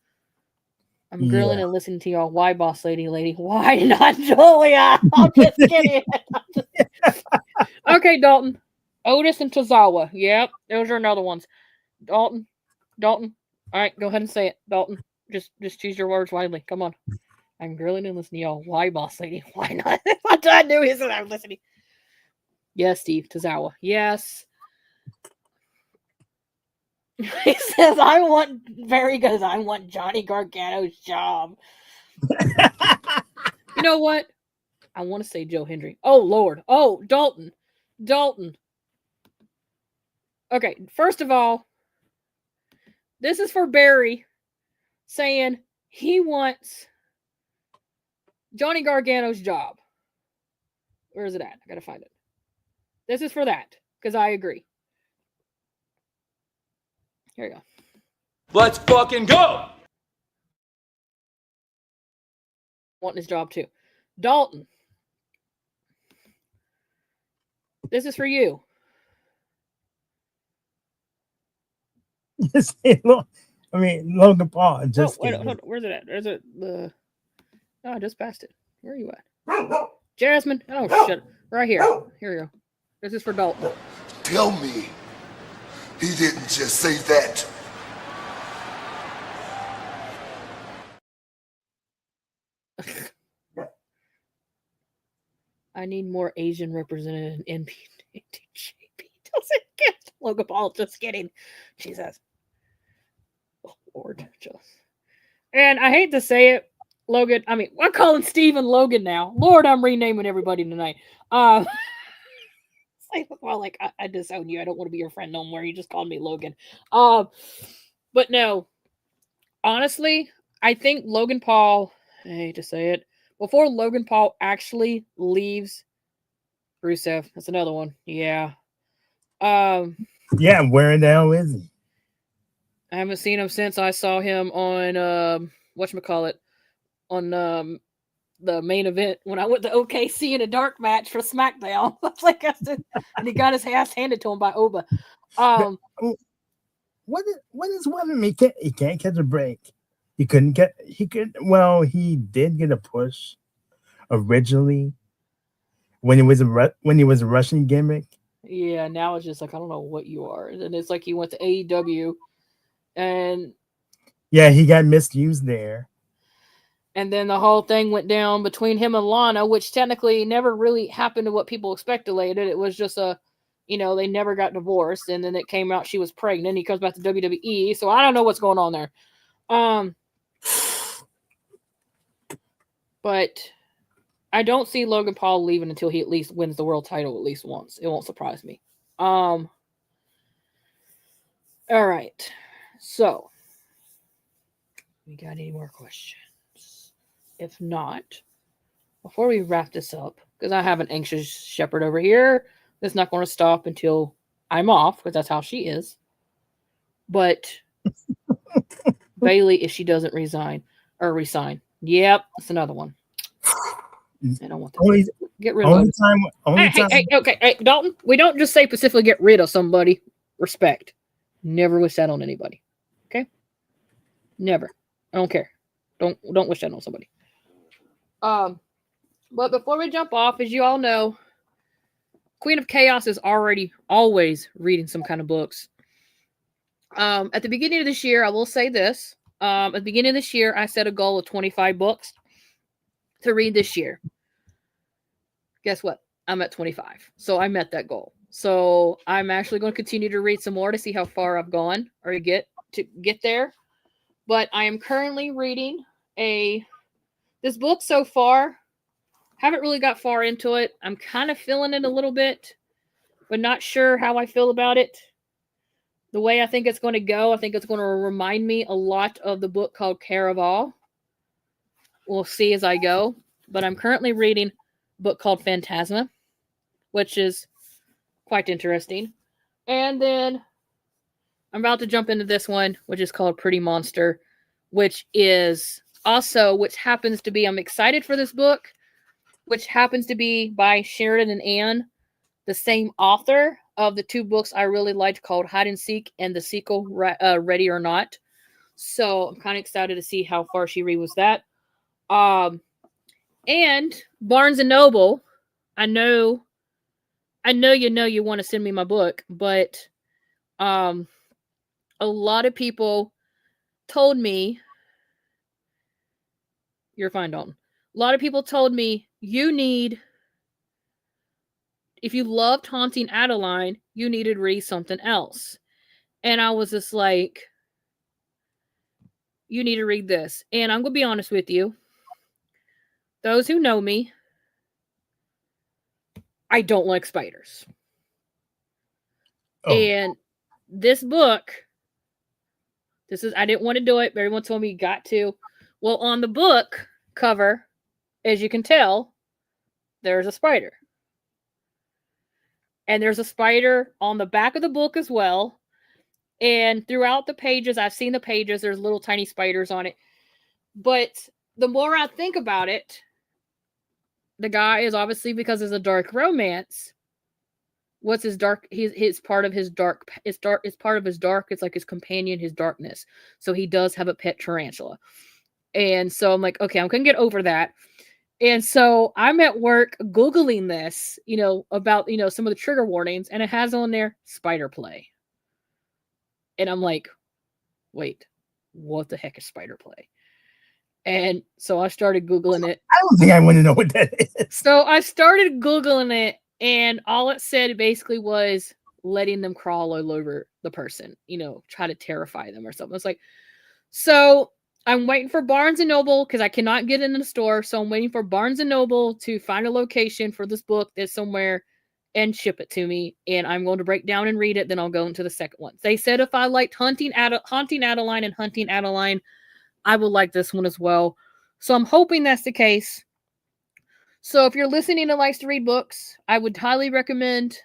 I'm grilling and listening to y'all. Why, boss lady? Why not Julia? I'm just kidding. Okay, Dalton. Otis and Tozawa. Yep, those are another ones. Dalton. All right, go ahead and say it. Dalton. Just choose your words wisely. Come on. I'm grilling and listening to y'all. Why, boss lady? Why not? I knew he said I'm listening. Yes, Steve. Tozawa. Yes. He says, I want Johnny Gargano's job. You know what? I want to say Joe Hendry. Oh, Lord. Oh, Dalton. Okay, first of all, this is for Barry saying he wants Johnny Gargano's job. Where is it at? I gotta find it. This is for that, because I agree. Here you go. Let's fucking go! Wanting his job too. Dalton. This is for you. Logan Paul. Just hold on. Where's it at? There's it. Oh, I just passed it. Where are you at? Jasmine. Oh, shit. Right here. Here we go. This is for Dalton. Tell me he didn't just say that. I need more Asian represented in NPJP. Doesn't get Logan Paul. Just kidding. Jesus. Oh, Lord. Just. And I hate to say it, Logan. I mean, we're calling Steven Logan now. Lord, I'm renaming everybody tonight. Well, like I disown you. I don't want to be your friend no more. You just called me Logan. But no. Honestly, I think Logan Paul, I hate to say it, before Logan Paul actually leaves Rusev, that's another one. Yeah. Yeah, where the hell is he? I haven't seen him since I saw him on whatchamacallit, on the main event when I went to OKC in a dark match for SmackDown. I was like, and he got his ass handed to him by Oba. What is with him? He can't catch a break. He did get a push originally when he was a Russian gimmick. Yeah, now it's just like, I don't know what you are. And it's like he went to AEW and yeah, he got misused there. And then the whole thing went down between him and Lana, which technically never really happened to what people speculated. It was just they never got divorced, and then it came out she was pregnant. He comes back to WWE, so I don't know what's going on there. But I don't see Logan Paul leaving until he at least wins the world title at least once. It won't surprise me. All right. So, we got any more questions? If not, before we wrap this up, because I have an anxious shepherd over here that's not going to stop until I'm off, because that's how she is. But Bailey, if she doesn't resign. Yep, that's another one. I don't want that. Get rid of it. Hey, Dalton, we don't just say specifically get rid of somebody. Respect. Never wish that on anybody. Okay? Never. I don't care. Don't wish that on somebody. But before we jump off, as you all know, Queen of Chaos is always reading some kind of books. At the beginning of this year, I will say this. At the beginning of this year, I set a goal of 25 books to read this year. Guess what? I'm at 25. So I met that goal. So I'm actually going to continue to read some more to see how far I've gone or get there. But I am currently reading this book so far. Haven't really got far into it. I'm kind of feeling it a little bit, but not sure how I feel about it. The way I think it's going to go, I think it's going to remind me a lot of the book called Caraval. We'll see as I go. But I'm currently reading a book called Phantasma, which is quite interesting. And then I'm about to jump into this one, which is called Pretty Monster, which happens to be, I'm excited for this book, which happens to be by Sheridan and Ann, the same author of the two books I really liked called Hide and Seek and the sequel, Ready or Not. So I'm kind of excited to see how far she read with that. And Barnes & Noble, I know you want to send me my book, but a lot of people told me, you're fine, Dalton. A lot of people told me if you loved Haunting Adeline, you needed to read something else. And I was just like, you need to read this. And I'm going to be honest with you. Those who know me, I don't like spiders. Oh. And this book, I didn't want to do it, but everyone told me you got to. Well, on the book cover, as you can tell, there's a spider. And there's a spider on the back of the book as well. And throughout the pages, I've seen the pages, there's little tiny spiders on it. But the more I think about it, the guy is obviously, because it's a dark romance. What's his dark? His part of his dark. It's dark. It's part of his dark. It's like his companion, his darkness. So he does have a pet tarantula. And so I'm like, okay, I'm gonna get over that. And so I'm at work Googling this, about, some of the trigger warnings, and it has on there spider play. And I'm like, wait, what the heck is spider play? And so I started Googling it. I don't think I want to know what that is. So I started Googling it, and all it said basically was letting them crawl all over the person, try to terrify them or something. It's like, so I'm waiting for Barnes & Noble because I cannot get it in the store. So I'm waiting for Barnes & Noble to find a location for this book that's somewhere and ship it to me. And I'm going to break down and read it. Then I'll go into the second one. They said if I liked Haunting Adeline and Hunting Adeline, I would like this one as well. So I'm hoping that's the case. So if you're listening and likes to read books, I would highly recommend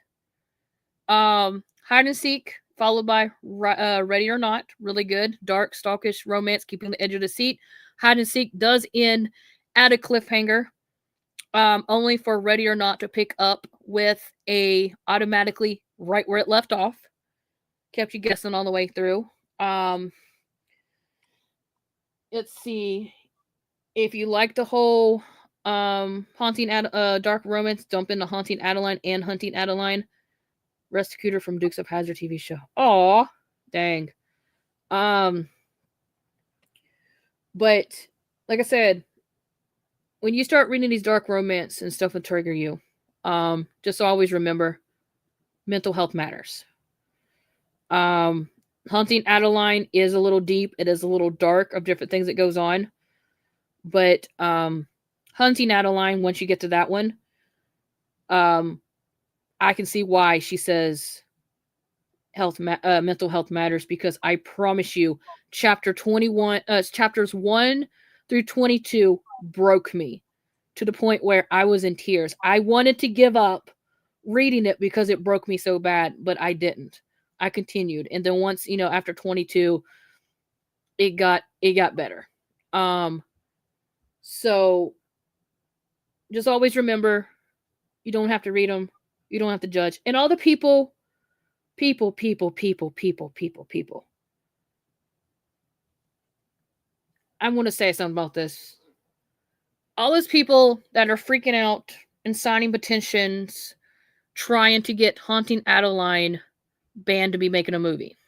Hide and Seek, followed by Ready or Not. Really good. Dark, stalkish romance, keeping the edge of the seat. Hide and Seek does end at a cliffhanger. Only for Ready or Not to pick up with a automatically right where it left off. Kept you guessing all the way through. Let's see. If you like the whole dark romance, dump into Haunting Adeline and Hunting Adeline. Rescuer from Dukes of Hazzard TV show. Aw, dang. But like I said, when you start reading these dark romance and stuff will trigger you, just always remember mental health matters. Haunting Adeline is a little deep. It is a little dark of different things that goes on. But Hunting Adeline, once you get to that one, I can see why she says mental health matters, because I promise you, chapters 1 through 22 broke me to the point where I was in tears. I wanted to give up reading it because it broke me so bad, but I didn't. I continued. And then once, after 22, it got better. So just always remember, you don't have to read them. You don't have to judge. And all the people. I want to say something about this. All those people that are freaking out and signing petitions, trying to get Haunting Adeline banned to be making a movie.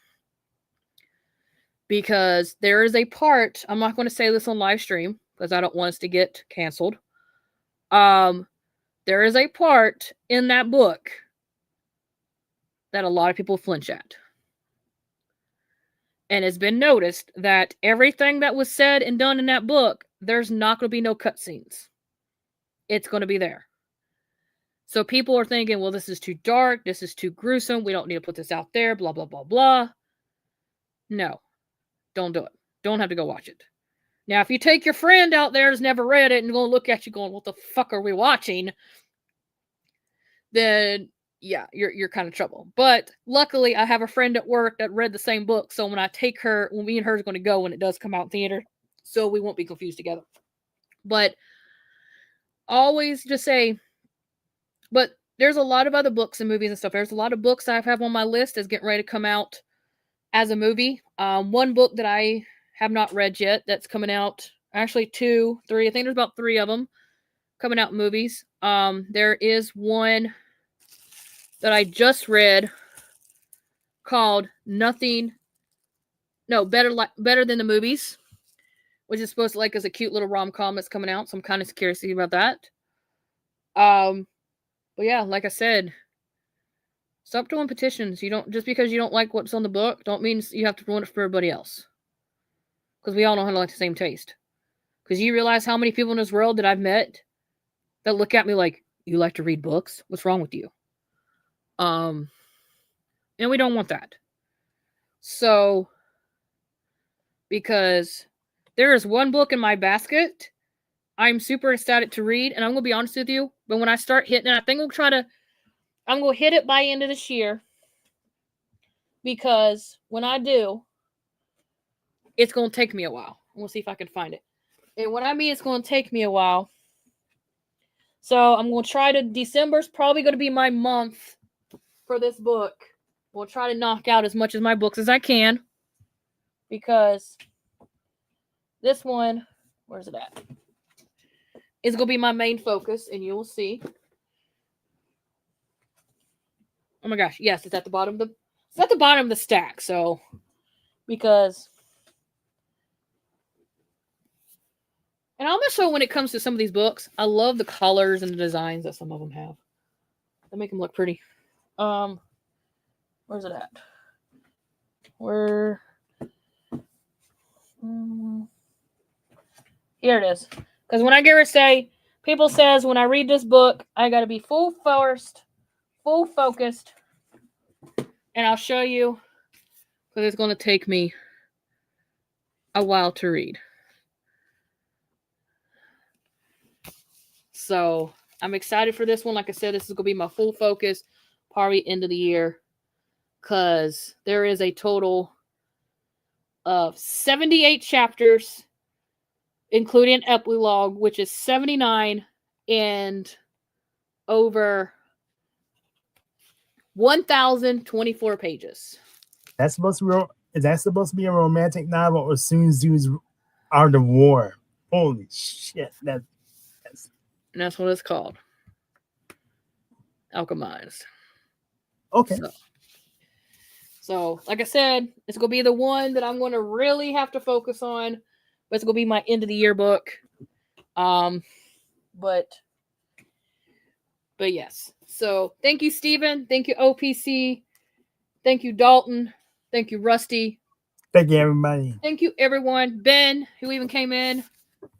Because there is a part, I'm not going to say this on live stream because I don't want us to get canceled. There is a part in that book that a lot of people flinch at. And it's been noticed that everything that was said and done in that book, there's not going to be no cutscenes. It's going to be there. So people are thinking, well, this is too dark. This is too gruesome. We don't need to put this out there. Blah, blah, blah, blah. No. Don't do it. Don't have to go watch it. Now, if you take your friend out there who's never read it and going to look at you going, what the fuck are we watching? Then, yeah, you're kind of trouble. But luckily, I have a friend at work that read the same book. So when me and her is going to go when it does come out in theater, so we won't be confused together. But always just say, but there's a lot of other books and movies and stuff. There's a lot of books I have on my list that's getting ready to come out as a movie. One book that I have not read yet that's coming out, actually 2, 3, I think there's about 3 of them coming out in movies. There is one that I just read called Better Than the Movies, which is supposed to as a cute little rom-com that's coming out. So I'm kind of curious to see about that. But yeah, like I said, stop doing petitions. Just because you don't like what's on the book, don't mean you have to ruin it for everybody else. Because we all know how to like the same taste. Because you realize how many people in this world that I've met that look at me like, you like to read books? What's wrong with you? And we don't want that. So, because there is one book in my basket I'm super ecstatic to read, and I'm going to be honest with you, but when I start hitting it, I think I'm going to hit it by the end of this year, because when I do, it's going to take me a while. We'll see if I can find it. And what I mean it's going to take me a while, so I'm going to try to, December's probably going to be my month for this book. We'll try to knock out as much of my books as I can, because this one, where's it at? is going to be my main focus, and you'll see. Oh my gosh, yes, it's at the bottom of the stack. So, because, and also when it comes to some of these books, I love the colors and the designs that some of them have. They make them look pretty. Where's it at? Here it is. Because when I get to say, people says when I read this book, I got to be full focused, and I'll show you because it's going to take me a while to read. So I'm excited for this one. Like I said, this is going to be my full focus, probably end of the year, because there is a total of 78 chapters, including an epilogue, which is 79 and over 1,024 pages. That's supposed to be a romantic novel, or Sun Tzu's Art of War? Holy shit! And that's what it's called. Alchemized. Okay. So, like I said, it's going to be the one that I'm going to really have to focus on. But it's going to be my end of the year book. But yes. So, thank you, Steven. Thank you, OPC. Thank you, Dalton. Thank you, Rusty. Thank you, everybody. Thank you, everyone. Ben, who even came in.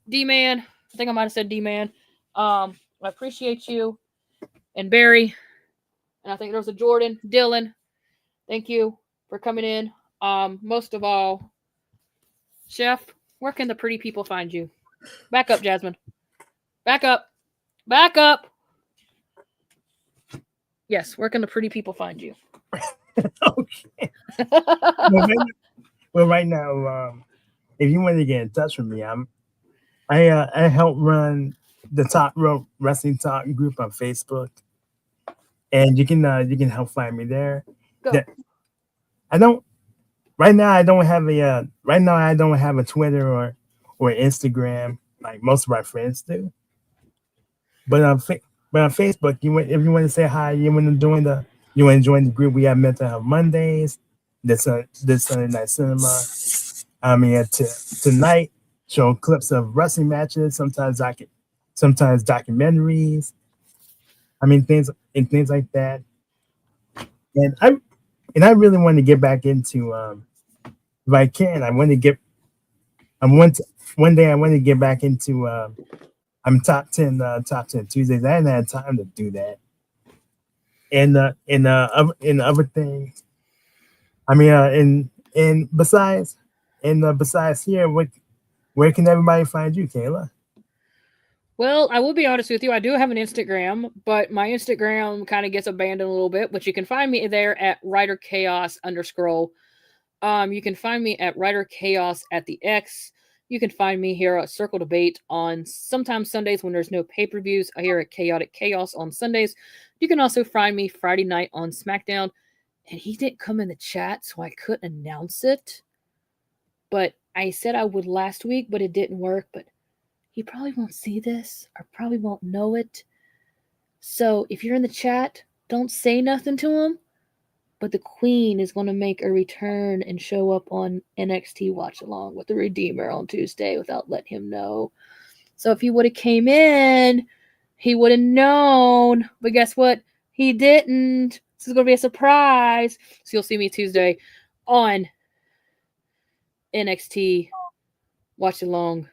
D-Man. I think I might have said D-Man. I appreciate you. And Barry. And I think there was a Jordan. Dylan. Thank you for coming in. Most of all, Chef, where can the pretty people find you? Back up, Jasmine. Back up. Back up. Yes, where can the pretty people find you? Okay. Well, right now, if you want to get in touch with me, I help run the Top Rope Wrestling Talk group on Facebook, and you can help find me there. Go. I don't have a Twitter or Instagram like most of my friends do. But on Facebook, if you want to say hi, you want to join the group. We have Mental Health Mondays. This Sunday Night Cinema. I mean, tonight show clips of wrestling matches, sometimes documentaries. I mean, things like that. And I really want to get back into, if I can, one day I want to get back into, I'm top 10 Tuesdays. I hadn't had time to do that. And other things. I mean, and besides here, where can everybody find you, Kayla? Well, I will be honest with you. I do have an Instagram, but my Instagram kind of gets abandoned a little bit. But you can find me there at Writer Chaos _. You can find me at Writer Chaos at the X. You can find me here at Circle Debate on sometimes Sundays when there's no pay-per-views. I here at Chaotic Chaos on Sundays. You can also find me Friday night on SmackDown. And he didn't come in the chat, so I couldn't announce it. But I said I would last week, but it didn't work. But he probably won't see this or probably won't know it. So if you're in the chat, don't say nothing to him. But the Queen is going to make a return and show up on NXT Watch Along with the Redeemer on Tuesday without letting him know. So if he would have came in, he would have known. But guess what? He didn't. This is going to be a surprise. So you'll see me Tuesday on NXT Watch Along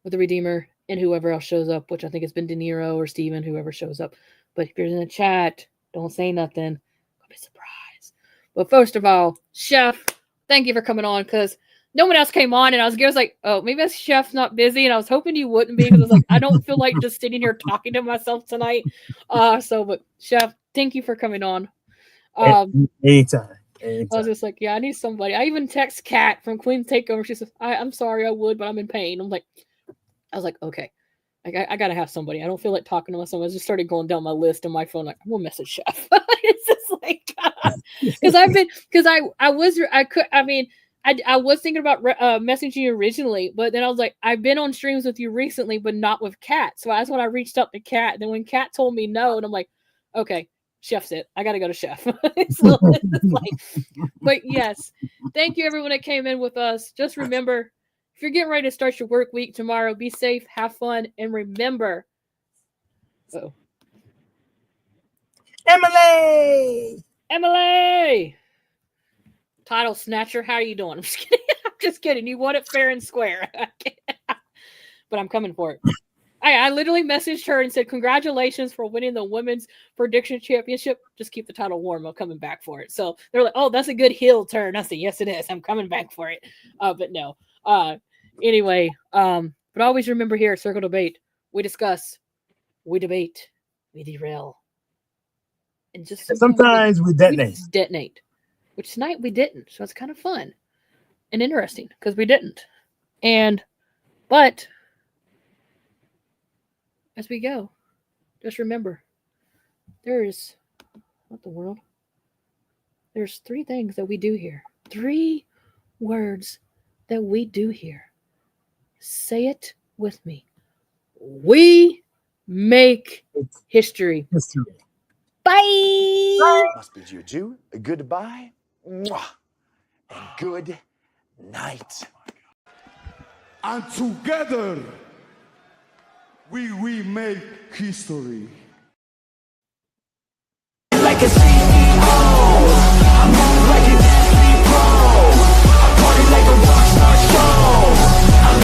with the Redeemer and whoever else shows up, which I think it's been De Niro or Steven, whoever shows up. But if you're in the chat, don't say nothing. It'll be a surprise. But first of all, Chef, thank you for coming on, because no one else came on, and I was like, oh, maybe that Chef's not busy, and I was hoping you wouldn't be, because I was like, I don't feel like just sitting here talking to myself tonight. But Chef, thank you for coming on. Anytime. I was just like, yeah, I need somebody. I even text Kat from Queen's Takeover. She says, I'm sorry, I would, but I'm in pain. I was like, okay, I gotta have somebody. I don't feel like talking to myself. I just started going down my list on my phone, like, I'm gonna message Chef. It's just like, because I was thinking about messaging you originally, but then I was like, I've been on streams with you recently, but not with Kat. So that's when I reached out to Kat. Then when Kat told me no, and I'm like, okay, Chef's it. I got to go to Chef. So, but yes, thank you everyone that came in with us. Just remember, if you're getting ready to start your work week tomorrow, be safe, have fun, and remember. Emily! Title snatcher, how are you doing? I'm just kidding. I'm just kidding. You want it fair and square. But I'm coming for it. I literally messaged her and said, congratulations for winning the women's prediction championship. Just keep the title warm. I'm coming back for it. So they're like, oh, that's a good heel turn. I said, yes, it is. I'm coming back for it. But no. Anyway, but always remember here at Circle Debate, we discuss, we debate, we derail. And just sometimes we detonate. Which tonight we didn't. So it's kind of fun and interesting because we didn't. But as we go, just remember, there's 3 things that we do here. 3 words that we do here. Say it with me. We make history. Bye. Must bid you adieu, a goodbye, mwah, and good night. And together, we make history. Like a sea